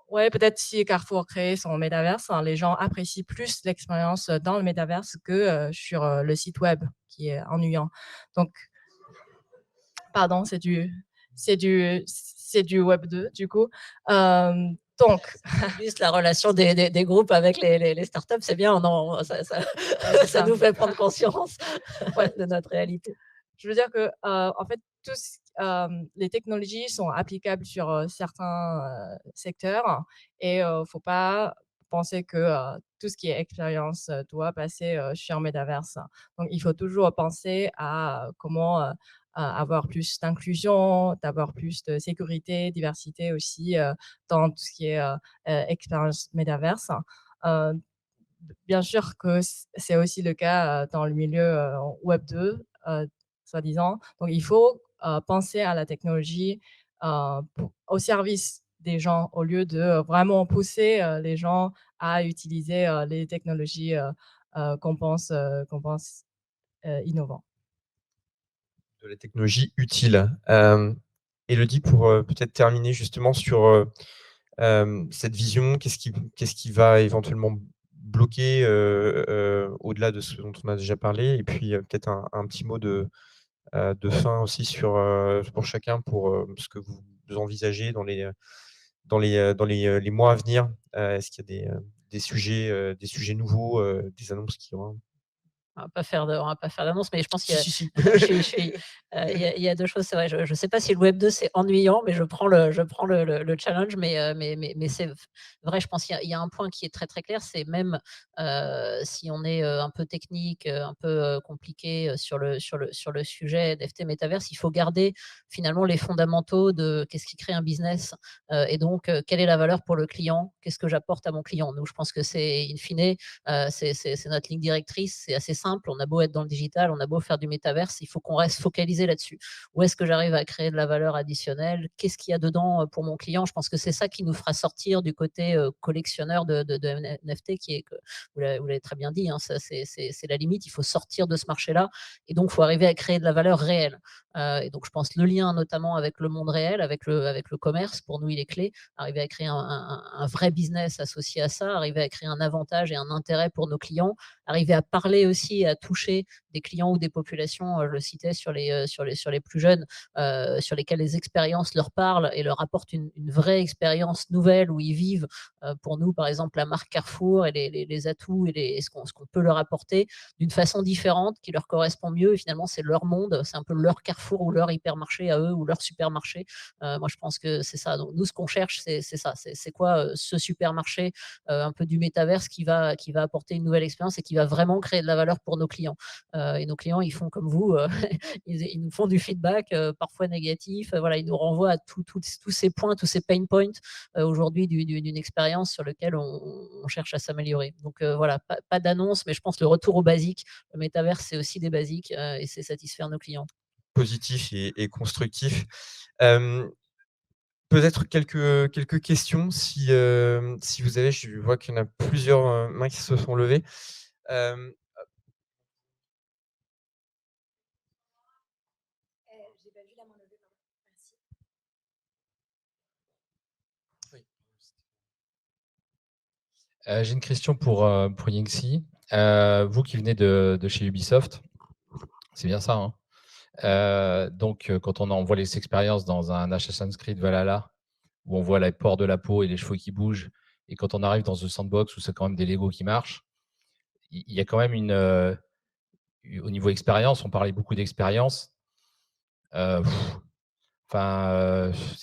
ouais, peut-être si Carrefour crée son métaverse, hein, les gens apprécient plus l'expérience dans le métaverse que sur le site web qui est ennuyant. Donc, pardon, c'est du web 2 du coup. Donc, Juste la relation des groupes avec les startups, c'est bien, ça c'est ça ça. nous fait prendre conscience Ouais. de notre réalité. Je veux dire que, en fait, les technologies sont applicables sur, certains, secteurs et faut pas penser que, tout ce qui est expérience, doit passer, sur Metaverse. Donc il faut toujours penser à comment, avoir plus d'inclusion, d'avoir plus de sécurité, diversité aussi, dans tout ce qui est, expérience Metaverse. Heu, Bien sûr que c'est aussi le cas, dans le milieu, web 2, soi-disant. Donc il faut, penser à la technologie, au service des gens au lieu de vraiment pousser, les gens à utiliser, les technologies, qu'on pense innovants. De la technologie utile. Élodie, pour peut-être terminer justement sur cette vision, qu'est-ce qui va éventuellement bloquer au-delà de ce dont on a déjà parlé? Et puis peut-être un petit mot de fin aussi sur, pour chacun, pour ce que vous envisagez dans les mois à venir. Est-ce qu'il y a des sujets nouveaux, des annonces qui vont. On va pas faire d'annonce, mais je pense qu'il y a Si, si, si. il y a 2 choses, c'est vrai. Je sais pas si le web 2 c'est ennuyant, mais je prends le challenge, mais c'est vrai, je pense qu'il y a un point qui est très, très clair, c'est même, si on est, un peu technique, un peu, compliqué, sur le sujet NFT métaverse, il faut garder finalement les fondamentaux de qu'est-ce qui crée un business, et donc, quelle est la valeur pour le client? Qu'est-ce que j'apporte à mon client? Donc je pense que c'est in fine, c'est notre ligne directrice, c'est assez simple. On a beau être dans le digital, on a beau faire du métaverse, il faut qu'on reste focalisé là-dessus. Où est-ce que j'arrive à créer de la valeur additionnelle? Qu'est-ce qu'il y a dedans pour mon client? Je pense que c'est ça qui nous fera sortir du côté collectionneur de NFT, qui est que vous l'avez très bien dit, hein, c'est la limite. Il faut sortir de ce marché-là et donc il faut arriver à créer de la valeur réelle. Et donc je pense le lien notamment avec le monde réel, avec le commerce, pour nous il est clé. Arriver à créer un vrai business associé à ça, arriver à créer un avantage et un intérêt pour nos clients, arriver à parler aussi et à toucher des clients ou des populations, je le citais sur les plus jeunes, sur lesquels les expériences leur parlent et leur apportent une vraie expérience nouvelle où ils vivent, pour nous, par exemple, la marque Carrefour et les atouts et ce qu'on peut leur apporter d'une façon différente qui leur correspond mieux. Et finalement, c'est leur monde, c'est un peu leur Carrefour ou leur hypermarché à eux ou leur supermarché. Moi, je pense que c'est ça. Donc, nous, ce qu'on cherche, c'est ça. C'est quoi ce supermarché un peu du métaverse qui va apporter une nouvelle expérience et qui va vraiment créer de la valeur pour nos clients. Et nos clients, ils font comme vous, ils nous font du feedback, parfois négatif. Voilà, ils nous renvoient à tous ces points, tous ces pain points aujourd'hui d'une expérience sur lequel on cherche à s'améliorer. Donc voilà, pas d'annonce, mais je pense le retour aux basiques. Le métaverse, c'est aussi des basiques et c'est satisfaire nos clients. Positif et constructif. Peut-être quelques questions si vous avez. Je vois qu'il y en a plusieurs mains qui se sont levées. Hem, J'ai pas vu la main levée, pardon. Merci. J'ai une question pour Yingxi. Vous qui venez de chez Ubisoft, c'est bien ça, hein? Donc, quand on voit les expériences dans un Assassin's Creed Valhalla, où on voit les pores de la peau et les cheveux qui bougent, et quand on arrive dans The Sandbox où c'est quand même des Lego qui marchent, il y a quand même au niveau expérience, on parlait beaucoup d'expérience. C'est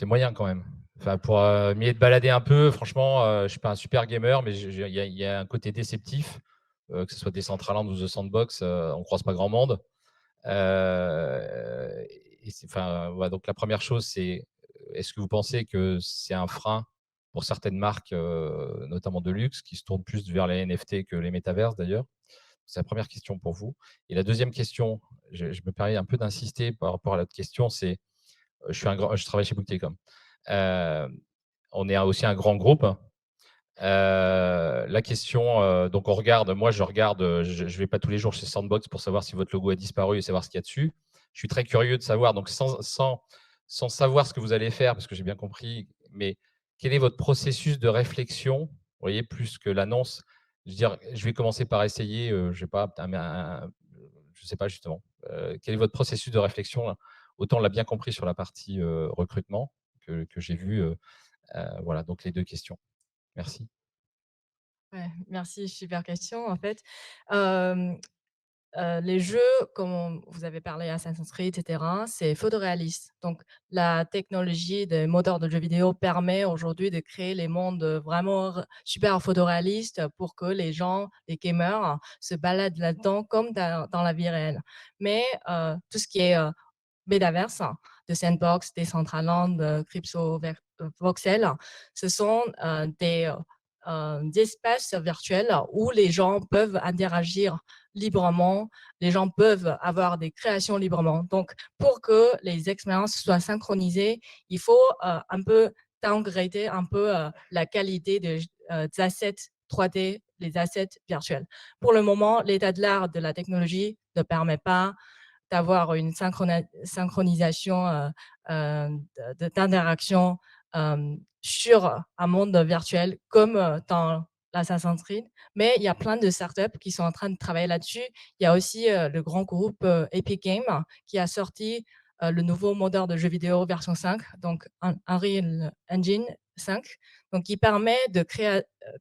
moyen quand même. Enfin, pour m'y être baladé un peu, franchement, je suis pas un super gamer, mais il y a un côté déceptif, que ce soit Decentraland ou The Sandbox, on croise pas grand monde. Voilà, donc la première chose, c'est est-ce que vous pensez que c'est un frein pour certaines marques, notamment de luxe, qui se tournent plus vers les NFT que les métaverses d'ailleurs? C'est la première question pour vous. Et la deuxième question, je me permets un peu d'insister par rapport à l'autre question, c'est je travaille chez Bouygues Telecom. On est aussi un grand groupe. La question, donc moi je regarde, je vais pas tous les jours chez Sandbox pour savoir si votre logo a disparu et savoir ce qu'il y a dessus. Je suis très curieux de savoir, donc sans savoir ce que vous allez faire, parce que j'ai bien compris, mais quel est votre processus de réflexion? Vous voyez, plus que l'annonce. Je veux dire, je vais commencer par essayer, je sais pas, je sais pas justement. Quel est votre processus de réflexion là? Autant on l'a bien compris sur la partie, recrutement que j'ai vu, voilà, donc les 2 questions. Merci. Ouais, merci, super question en fait. Hem, les jeux, comme vous avez parlé Assassin's Creed et cetera, c'est photoréaliste. Donc la technologie des moteurs de jeux vidéo permet aujourd'hui de créer les mondes, vraiment super photoréalistes pour que les gens, les gamers, se baladent là-dedans comme dans la vie réelle. Mais tout ce qui est, Metaverse, de Sandbox, Decentraland, Voxel, ce sont des espaces virtuels où les gens peuvent interagir librement, les gens peuvent avoir des créations librement. Donc, pour que les expériences soient synchronisées, il faut un peu downgrader un peu la qualité des assets 3D, les assets virtuels. Pour le moment, l'état de l'art de la technologie ne permet pas d'avoir une synchronisation d'interaction sur un monde virtuel comme dans l'Assassin's Creed. Mais il y a plein de startups qui sont en train de travailler là-dessus. Il y a aussi le grand groupe Epic Games qui a sorti le nouveau moteur de jeux vidéo version 5, donc Unreal Engine 5, donc qui permet de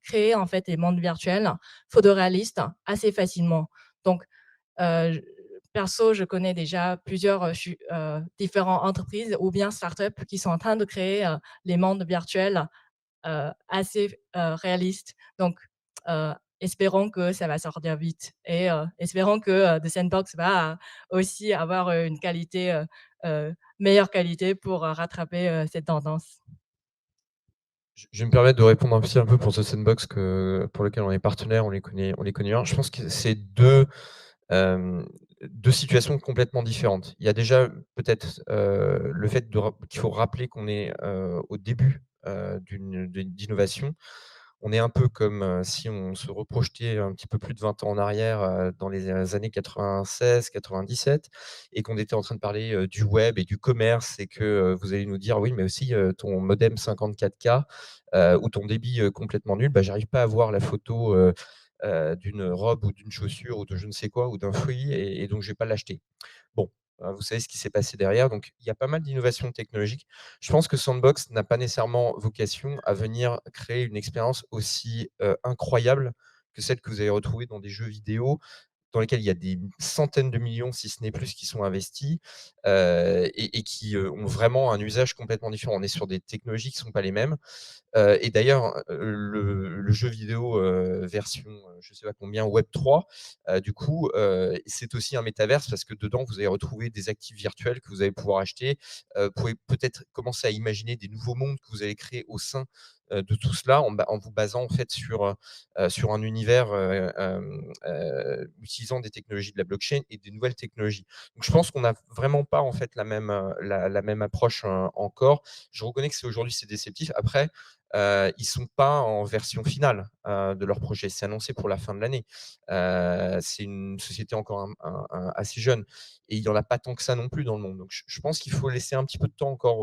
créer en fait des mondes virtuels photoréalistes assez facilement. Donc, euh, perso, je connais déjà plusieurs différentes entreprises ou bien startups qui sont en train de créer les mondes virtuels assez réalistes. Donc, espérons que ça va sortir vite et espérons que The Sandbox va aussi avoir une qualité, meilleure qualité pour rattraper cette tendance. Je vais me permettre de répondre aussi un peu pour The Sandbox pour lequel on est partenaire, on les connaît bien. Je pense que c'est 2 situations complètement différentes. Il y a déjà peut-être, le fait qu'il faut rappeler qu'on est, au début, d'innovation. On est un peu comme, si on se reprojetait un petit peu plus de 20 ans en arrière, dans les années 96-97 et qu'on était en train de parler, du web et du commerce et que, vous allez nous dire: «Oui, mais aussi, ton modem 54K, ou ton débit, complètement nul, bah, j'arrive pas à voir la photo, d'une robe ou d'une chaussure ou de je ne sais quoi ou d'un fruit et donc je vais pas l'acheter». Bon, vous savez ce qui s'est passé derrière, donc il y a pas mal d'innovations technologiques. Je pense que Sandbox n'a pas nécessairement vocation à venir créer une expérience aussi, incroyable que celle que vous allez retrouver dans des jeux vidéo dans lesquels il y a des centaines de millions, si ce n'est plus, qui sont investis, et qui, ont vraiment un usage complètement différent. On est sur des technologies qui ne sont pas les mêmes. Et d'ailleurs, le jeu vidéo, version, je ne sais pas combien, Web3, du coup, c'est aussi un métaverse parce que dedans, vous allez retrouver des actifs virtuels que vous allez pouvoir acheter. Vous pouvez peut-être commencer à imaginer des nouveaux mondes que vous allez créer au sein, de tout cela en vous basant en fait sur un univers, utilisant des technologies de la blockchain et des nouvelles technologies. Donc je pense qu'on n'a vraiment pas en fait la même approche, encore. Je reconnais que aujourd'hui c'est déceptif. Après, ils sont pas en version finale, de leur projet. C'est annoncé pour la fin de l'année. C'est une société encore assez jeune et il y en a pas tant que ça non plus dans le monde. Donc je pense qu'il faut laisser un petit peu de temps encore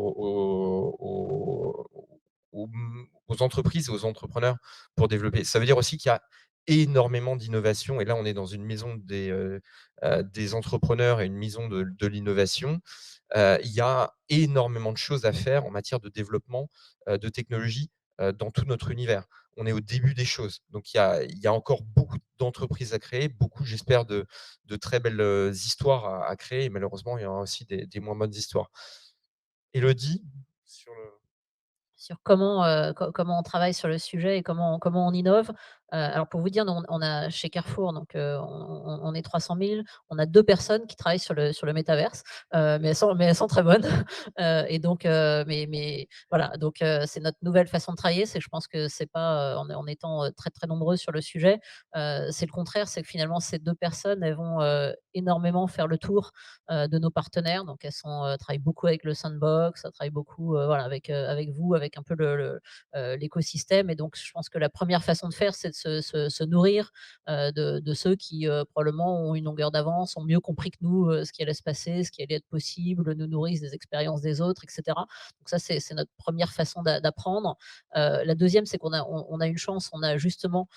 aux entreprises et aux entrepreneurs pour développer. Ça veut dire aussi qu'il y a énormément d'innovation et là, on est dans une maison des entrepreneurs et une maison de l'innovation. Il y a énormément de choses à faire en matière de développement, de technologie, dans tout notre univers. On est au début des choses. Donc il y a encore beaucoup d'entreprises à créer, beaucoup, j'espère, de très belles, histoires à créer et malheureusement, il y aura aussi des moins bonnes histoires. Élodie, sur le Sur comment, comment on travaille sur le sujet et comment on innove. Alors pour vous dire, nous on a chez Carrefour donc, on est 300 000, on a 2 personnes qui travaillent sur le métaverse, mais elles sont très bonnes. Et donc, mais voilà, donc, c'est notre nouvelle façon de travailler. C'est que je pense que c'est pas, en étant, très, très nombreux sur le sujet, c'est le contraire, c'est que finalement ces 2 personnes, elles vont, énormément faire le tour, de nos partenaires. Donc elles travaillent beaucoup avec le Sandbox, elles travaillent beaucoup, voilà avec vous, avec un peu l'écosystème. Et donc je pense que la première façon de faire, c'est de se nourrir de ceux qui probablement ont une longueur d'avance, ont mieux compris que nous ce qui allait se passer, ce qui allait être possible, nous nourrissent des expériences des autres, etc. Donc ça, c'est notre première façon d'apprendre. La deuxième, c'est qu'on a une chance, on a justement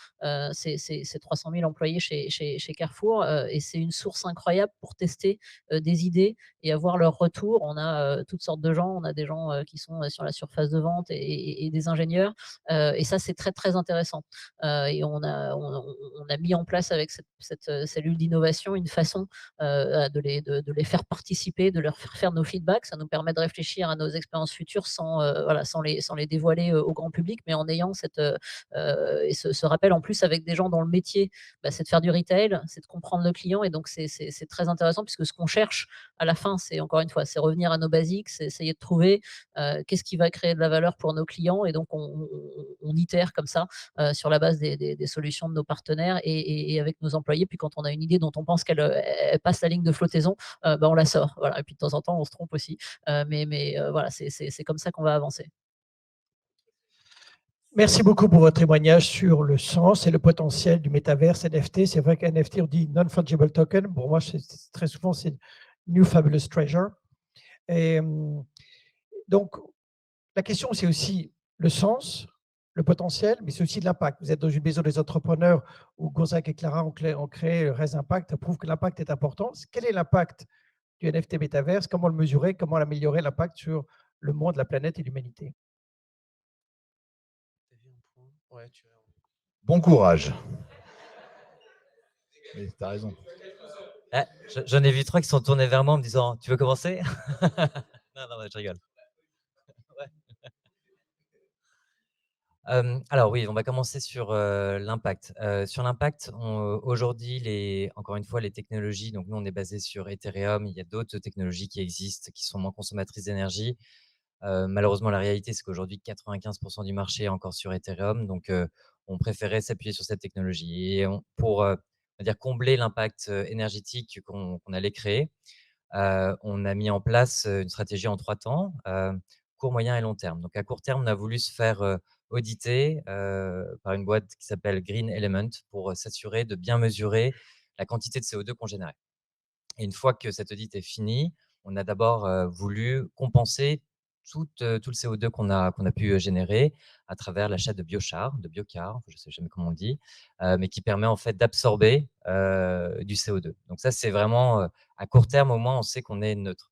ces 300 000 employés chez Carrefour et c'est une source incroyable pour tester des idées et avoir leur retour. On a toutes sortes de gens, on a des gens qui sont sur la surface de vente et des ingénieurs et ça, c'est très, très intéressant. Et on a mis en place avec cette cellule d'innovation une façon de les faire participer, de leur faire nos feedbacks. Ça nous permet de réfléchir à nos expériences futures voilà, sans les dévoiler au grand public, mais en ayant et ce rappel en plus avec des gens dont le métier, bah, c'est de faire du retail, c'est de comprendre le client. Et donc, c'est très intéressant puisque ce qu'on cherche à la fin, c'est encore une fois, c'est revenir à nos basiques, c'est essayer de trouver qu'est-ce qui va créer de la valeur pour nos clients. Et donc, on itère comme ça sur la base des solutions de nos partenaires et avec nos employés. Puis quand on a une idée dont on pense qu'elle passe la ligne de flottaison, bah, on la sort. Voilà. Et puis de temps en temps, on se trompe aussi. Mais voilà, c'est comme ça qu'on va avancer. Merci beaucoup pour votre témoignage sur le sens et le potentiel du métaverse NFT. C'est vrai qu'NFT, on dit Non-Fungible Token. Pour moi, très souvent, c'est New Fabulous Treasure. Et donc, la question, c'est aussi le sens, le potentiel, mais c'est aussi l'impact. Vous êtes dans une maison des entrepreneurs où Gonzague et Clara ont créé Res Impact. Ça prouve que l'impact est important. Quel est l'impact du NFT métaverse? Comment le mesurer? Comment l'améliorer, l'impact sur le monde, la planète et l'humanité? Bon courage. Oui, tu as raison. Ah, j'en ai vu 3 qui sont tournés vers moi en me disant: «Tu veux commencer?» Non, non, je rigole. Ouais. Alors oui, on va commencer sur, l'impact. Sur l'impact, aujourd'hui, encore une fois, les technologies, donc nous, on est basé sur Ethereum. Il y a d'autres technologies qui existent, qui sont moins consommatrices d'énergie. Malheureusement, la réalité, c'est qu'aujourd'hui, 95 du marché est encore sur Ethereum. Donc, on préférait s'appuyer sur cette technologie. Et pour, on va dire, combler l'impact énergétique qu'on allait créer, on a mis en place une stratégie en 3 temps, court, moyen et long terme. Donc, à court terme, on a voulu se faire auditer par une boîte qui s'appelle Green Element pour s'assurer de bien mesurer la quantité de CO2 qu'on générait. Et une fois que cet audit est fini, on a d'abord voulu compenser tout le CO2 qu'on a pu générer à travers l'achat de biochar, de biocar, je ne sais jamais comment on dit, mais qui permet en fait d'absorber du CO2. Donc ça, c'est vraiment à court terme, au moins, on sait qu'on est neutre.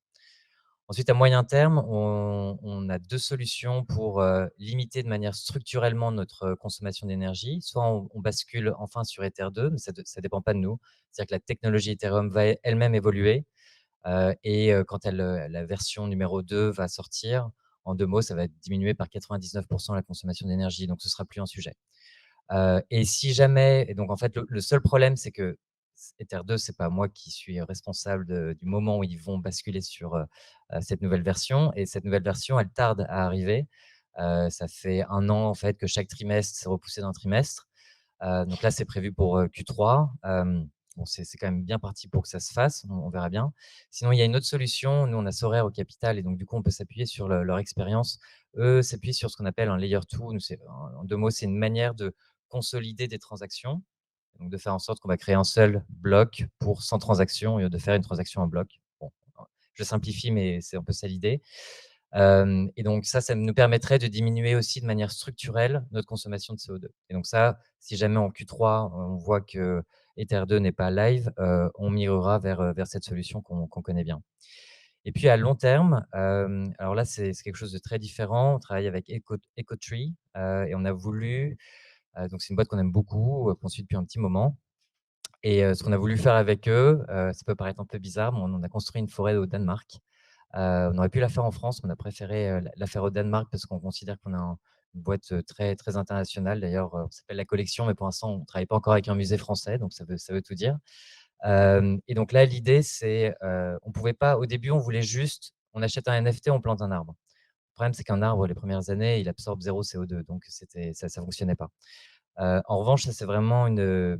Ensuite, à moyen terme, on a 2 solutions pour limiter de manière structurellement notre consommation d'énergie. Soit on bascule enfin sur Ether 2, mais ça ne dépend pas de nous. C'est-à-dire que la technologie Ethereum va elle-même évoluer et quand la version numéro 2 va sortir, en 2 mots, ça va diminuer par 99 la consommation d'énergie, donc ce ne sera plus un sujet. Et si jamais, et donc en fait, le seul problème, c'est que Ether 2, c'est pas moi qui suis responsable du moment où ils vont basculer sur cette nouvelle version. Et cette nouvelle version, elle tarde à arriver. Ça fait 1 an en fait que chaque trimestre s'est repoussé d'un trimestre. Donc là, c'est prévu pour Q3. Bon, c'est quand même bien parti pour que ça se fasse. On verra bien. Sinon, il y a une autre solution. Nous, on a Sorare au capital et donc du coup, on peut s'appuyer sur leur expérience. Eux s'appuient sur ce qu'on appelle un layer 2. En 2 mots, c'est une manière de consolider des transactions, donc de faire en sorte qu'on va créer un seul bloc pour 100 transactions et de faire une transaction en bloc. Bon, je simplifie, mais c'est un peu ça l'idée. Et donc ça nous permettrait de diminuer aussi de manière structurelle notre consommation de CO2. Et donc ça, si jamais en Q3, on voit que Ether 2 n'est pas live, on migrera vers cette solution qu'on connaît bien. Et puis à long terme, alors là, c'est quelque chose de très différent. On travaille avec Ecotree et on a voulu, donc c'est une boîte qu'on aime beaucoup, qu'on suit depuis un petit moment. Et ce qu'on a voulu faire avec eux, ça peut paraître un peu bizarre, mais on a construit une forêt au Danemark. On aurait pu la faire en France, mais on a préféré la faire au Danemark parce qu'on considère qu'on a une boîte très, très internationale. D'ailleurs, ça s'appelle La Collection, mais pour l'instant, on ne travaille pas encore avec un musée français, donc ça veut tout dire. Et donc là, l'idée, c'est, on pouvait pas, au début, on voulait juste, on achète un NFT, on plante un arbre. Le problème, c'est qu'un arbre, les premières années, il absorbe 0 CO2, donc ça ne fonctionnait pas. En revanche, ça, c'est vraiment une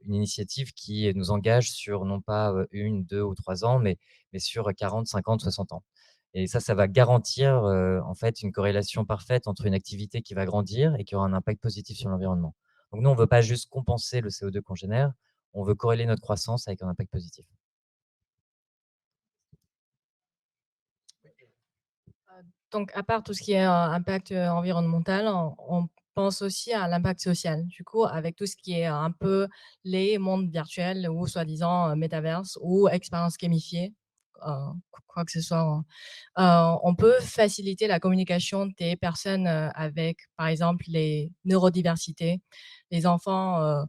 initiative qui nous engage sur non pas 1, 2 ou 3 ans, mais sur 40, 50, 60 ans. Et ça va garantir en fait une corrélation parfaite entre une activité qui va grandir et qui aura un impact positif sur l'environnement. Donc nous, on ne veut pas juste compenser le CO2 qu'on génère, on veut corréler notre croissance avec un impact positif. Donc, à part tout ce qui est impact environnemental, on pense aussi à l'impact social. Du coup, avec tout ce qui est un peu les mondes virtuels ou soi-disant métaverse ou expériences gamifiées, quoi que ce soit, on peut faciliter la communication des personnes avec, par exemple, les neurodiversités, les enfants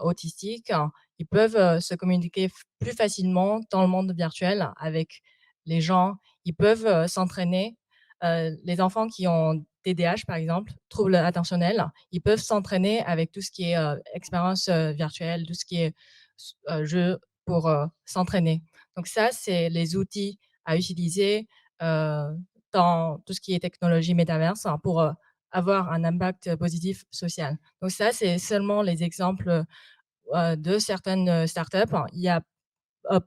autistiques. Ils peuvent se communiquer plus facilement dans le monde virtuel avec les gens. Ils peuvent s'entraîner les enfants qui ont TDAH, par exemple, troubles attentionnels, ils peuvent s'entraîner avec tout ce qui est expérience virtuelle, tout ce qui est jeu pour s'entraîner. Donc ça, c'est les outils à utiliser dans tout ce qui est technologie métaverse pour avoir un impact positif social. Donc ça, c'est seulement les exemples de certaines startups. Il y a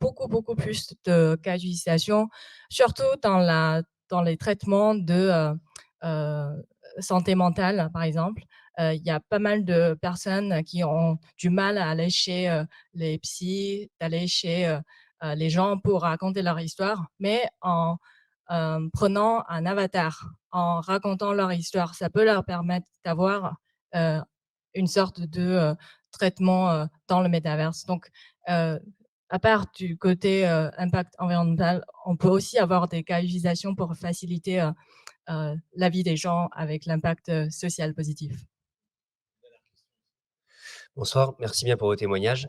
beaucoup, beaucoup plus de cas d'utilisation, surtout dans les traitements de santé mentale, par exemple. Il y a pas mal de personnes qui ont du mal à aller chez les psys, d'aller chez les gens pour raconter leur histoire, mais en prenant un avatar, en racontant leur histoire, ça peut leur permettre d'avoir euh, une sorte de traitement dans le métaverse. Donc, à part du côté impact environnemental, on peut aussi avoir des cas d'utilisation pour faciliter la vie des gens avec l'impact social positif. Bonsoir, merci bien pour vos témoignages.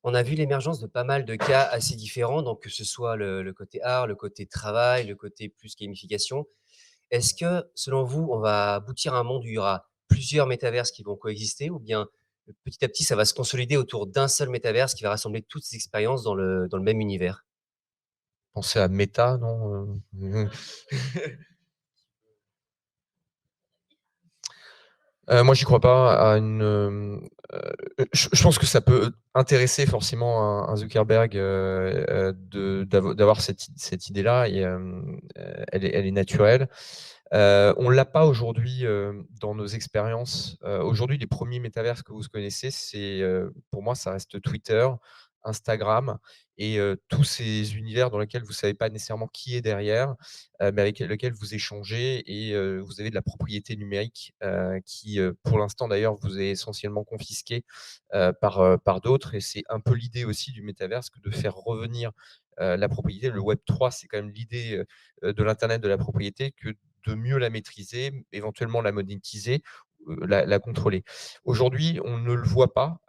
On a vu l'émergence de pas mal de cas assez différents, donc que ce soit le côté art, le côté travail, le côté plus gamification. Est-ce que, selon vous, on va aboutir à un monde où il y aura plusieurs métaverses qui vont coexister ou bien petit à petit, ça va se consolider autour d'un seul métaverse qui va rassembler toutes ces expériences dans le même univers? Pensez à Meta, non? Moi, j'y crois pas à une, je pense que ça peut intéresser forcément un Zuckerberg, d'avoir cette idée-là et elle est naturelle. On l'a pas aujourd'hui, dans nos expériences. Aujourd'hui, les premiers métaverses que vous connaissez, c'est, pour moi, ça reste Twitter, Instagram et tous ces univers dans lesquels vous savez pas nécessairement qui est derrière, mais avec lequel vous échangez et vous avez de la propriété numérique, qui, pour l'instant d'ailleurs, vous est essentiellement confisquée, par d'autres et c'est un peu l'idée aussi du métaverse que de faire revenir, la propriété. Le web 3, c'est quand même l'idée, de l'internet de la propriété que de mieux la maîtriser, éventuellement la monétiser, la contrôler. Aujourd'hui, on ne le voit pas.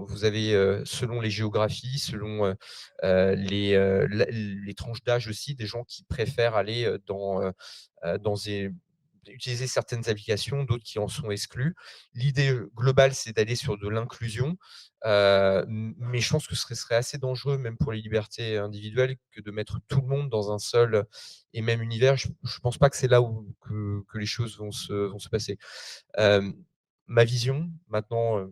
Vous avez, selon les géographies, selon les tranches d'âge aussi, des gens qui préfèrent aller dans utiliser certaines applications, d'autres qui en sont exclus. L'idée globale, c'est d'aller sur de l'inclusion, mais je pense que ce serait assez dangereux, même pour les libertés individuelles, que de mettre tout le monde dans un seul et même univers. Je ne pense pas que c'est là où que les choses vont se passer. Ma vision, maintenant,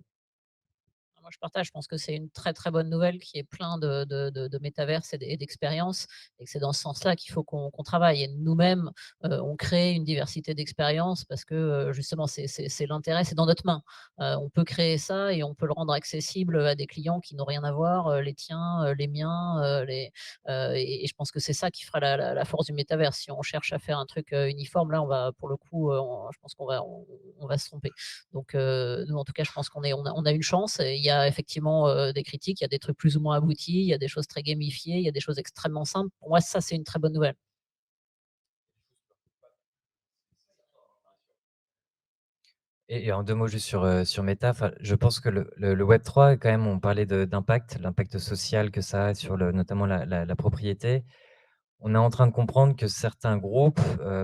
Moi, je partage. Je pense que c'est une très, très bonne nouvelle qu'il y ait plein de métaverses et d'expériences et que c'est dans ce sens-là qu'il faut qu'on travaille. Et nous-mêmes, on crée une diversité d'expériences parce que, justement, c'est l'intérêt, c'est dans notre main. On peut créer ça et on peut le rendre accessible à des clients qui n'ont rien à voir, les tiens, les miens, et je pense que c'est ça qui fera la force du métavers. Si on cherche à faire un truc, uniforme, là, on va pour le coup, je pense qu'on va se tromper. Donc, nous, en tout cas, je pense on a une chance. Et il y a effectivement des critiques, il y a des trucs plus ou moins aboutis, il y a des choses très gamifiées, il y a des choses extrêmement simples. Pour moi, ça, c'est une très bonne nouvelle. Et en 2 mots juste sur Meta, enfin, je pense que le web 3 quand même, on parlait d'impact, l'impact social que ça a sur notamment la propriété. On est en train de comprendre que certains groupes,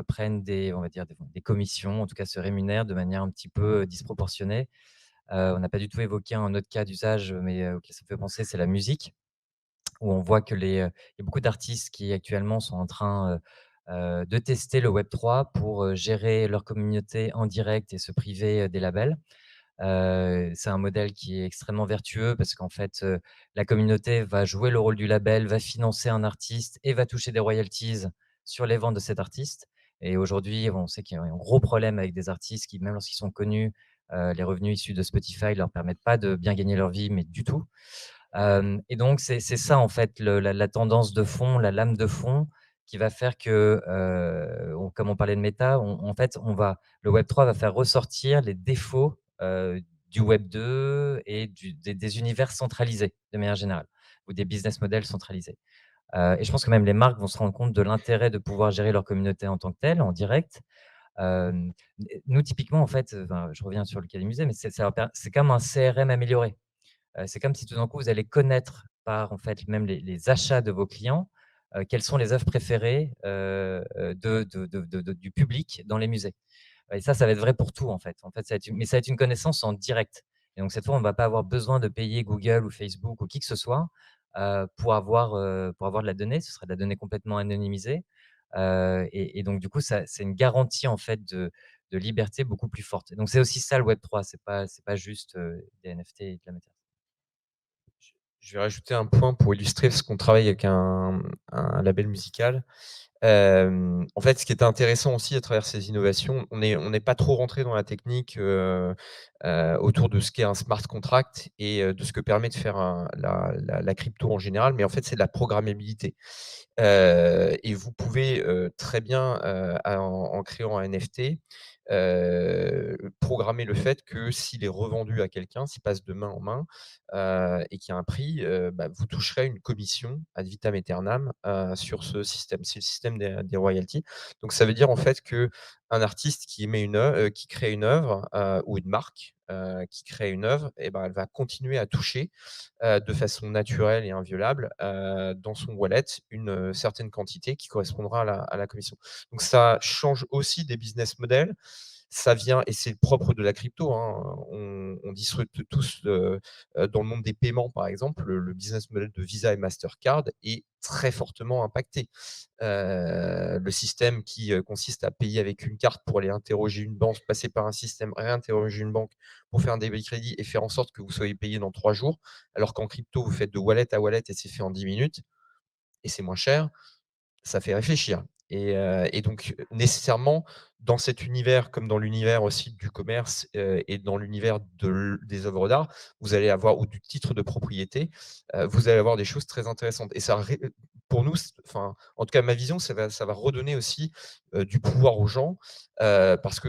prennent on va dire des commissions, en tout cas se rémunèrent de manière un petit peu disproportionnée. On n'a pas du tout évoqué un autre cas d'usage, mais auquel ça me fait penser, c'est la musique, où on voit il y a beaucoup d'artistes qui actuellement sont en train, de tester le web 3 pour, gérer leur communauté en direct et se priver, des labels. C'est un modèle qui est extrêmement vertueux parce qu'en fait, la communauté va jouer le rôle du label, va financer un artiste et va toucher des royalties sur les ventes de cet artiste. Et aujourd'hui, on sait qu'il y a un gros problème avec des artistes qui, même lorsqu'ils sont connus, les revenus issus de Spotify leur permettent pas de bien gagner leur vie, mais du tout. Et donc c'est ça en fait la tendance de fond, la lame de fond qui va faire que, comme on parlait de méta, en fait, le Web3 va faire ressortir les défauts, du Web2 et des univers centralisés de manière générale ou des business models centralisés. Et je pense que même les marques vont se rendre compte de l'intérêt de pouvoir gérer leur communauté en tant que telle, en direct. Hem, Nous typiquement en fait, enfin, je reviens sur le cas des musées, mais c'est comme un CRM amélioré. C'est comme si tout d'un coup, vous allez connaître par, en fait, même les achats de vos clients, quelles sont les œuvres préférées, du public dans les musées. Et ça va être vrai pour tout, en fait. En fait, ça va être une connaissance en direct. Et donc cette fois, on ne va pas avoir besoin de payer Google ou Facebook ou qui que ce soit, pour avoir de la donnée. Ce sera de la donnée complètement anonymisée. Et donc du coup, c'est une garantie, en fait, de liberté beaucoup plus forte. Et donc c'est aussi ça le Web3, c'est pas juste, des NFT et de la méta. Je vais rajouter un point pour illustrer parce qu'on travaille avec un label musical. En fait, ce qui est intéressant aussi à travers ces innovations, on n'est pas trop rentré dans la technique, autour de ce qu'est un smart contract et de ce que permet de faire la crypto en général, mais en fait, c'est de la programmabilité. Et vous pouvez, très bien, en créant un NFT, programmer le fait que s'il est revendu à quelqu'un, s'il passe de main en main, et qu'il y a un prix, bah, vous toucherez une commission ad vitam aeternam, sur ce système. C'est le système des royalties. Donc ça veut dire en fait qu'un artiste qui crée une œuvre, ou une marque, qui crée une œuvre et ben, elle va continuer à toucher, de façon naturelle et inviolable, dans son wallet une, certaine quantité qui correspondra à la commission. Donc ça change aussi des business models. Ça vient et c'est le propre de la crypto, hein. On disrupte tous, dans le monde des paiements, par exemple, le business model de Visa et Mastercard est très fortement impacté. Le système qui, consiste à payer avec une carte pour aller interroger une banque, passer par un système, réinterroger une banque pour faire un débit crédit et faire en sorte que vous soyez payé dans 3 jours, alors qu'en crypto, vous faites de wallet à wallet et c'est fait en 10 minutes et c'est moins cher. Ça fait réfléchir et donc nécessairement, dans cet univers, comme dans l'univers aussi du commerce, et dans l'univers des œuvres d'art, vous allez avoir ou du titre de propriété, vous allez avoir des choses très intéressantes et pour nous, enfin, en tout cas ma vision, ça va redonner aussi, du pouvoir aux gens, parce que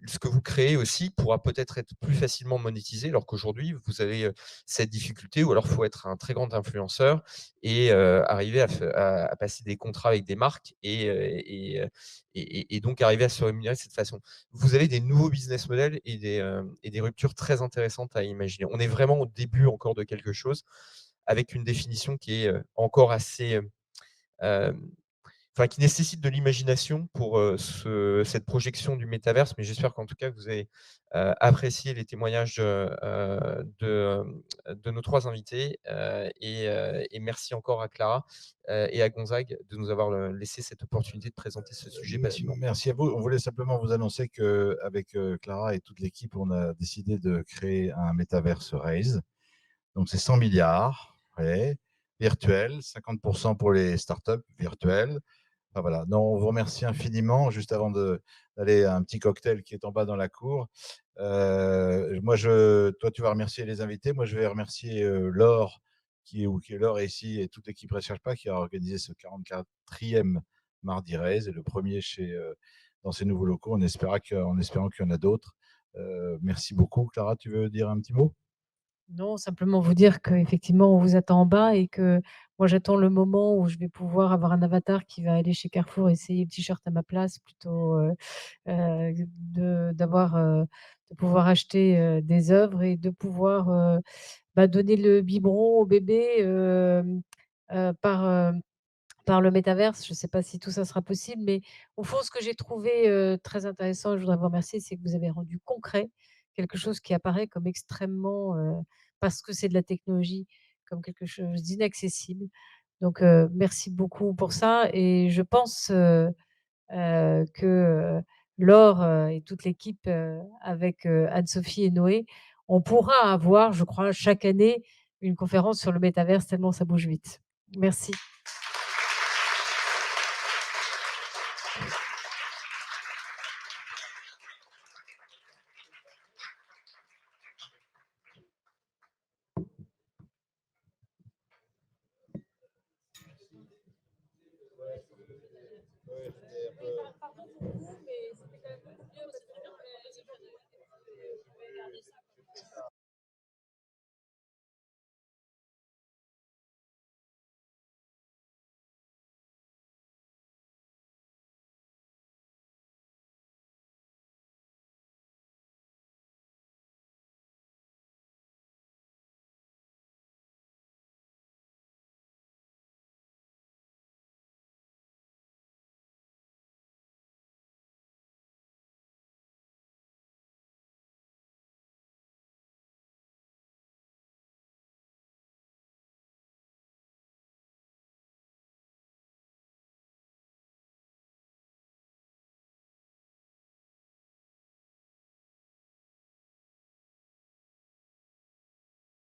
ce que vous créez aussi pourra peut-être être plus facilement monétisé, alors qu'aujourd'hui vous avez, cette difficulté ou alors il faut être un très grand influenceur et arriver à passer des contrats avec des marques et donc arriver à se rémunérer de cette façon. Vous avez des nouveaux business models et des ruptures très intéressantes à imaginer. On est vraiment au début encore de quelque chose avec une définition qui est, encore assez, enfin, qui nécessite de l'imagination pour, cette projection du métaverse, mais j'espère qu'en tout cas vous avez, apprécié les témoignages, de nos 3 invités, et merci encore à Clara, et à Gonzague de nous avoir, laissé cette opportunité de présenter ce sujet passionnant. Merci à vous. On voulait simplement vous annoncer qu'avec Clara et toute l'équipe, on a décidé de créer un métaverse Raise. Donc, c'est 100 milliards, ouais, virtuel, 50% pour les startups virtuelles. Ah, voilà. Non, on vous remercie infiniment. Juste avant d'aller à un petit cocktail qui est en bas dans la cour, toi, tu vas remercier les invités. Moi, je vais remercier Laure, qui est Laure ici, et toute l'équipe Recherche Pas, qui a organisé ce 44e Mardi Raise, et le premier dans ces nouveaux locaux, en espérant qu'il y en a d'autres. Merci beaucoup. Clara, tu veux dire un petit mot? Non, simplement vous dire qu'effectivement, on vous attend en bas et que moi, j'attends le moment où je vais pouvoir avoir un avatar qui va aller chez Carrefour essayer le t-shirt à ma place plutôt, de pouvoir acheter, des œuvres et de pouvoir, donner le biberon au bébé, par le métaverse. Je ne sais pas si tout ça sera possible, mais au fond, ce que j'ai trouvé, très intéressant, et je voudrais vous remercier, c'est que vous avez rendu concret quelque chose qui apparaît comme extrêmement, parce que c'est de la technologie, comme quelque chose d'inaccessible. Donc, merci beaucoup pour ça, et je pense, que, Laure, et toute l'équipe, avec, Anne-Sophie et Noé, on pourra avoir, je crois, chaque année, une conférence sur le métaverse tellement ça bouge vite. Merci.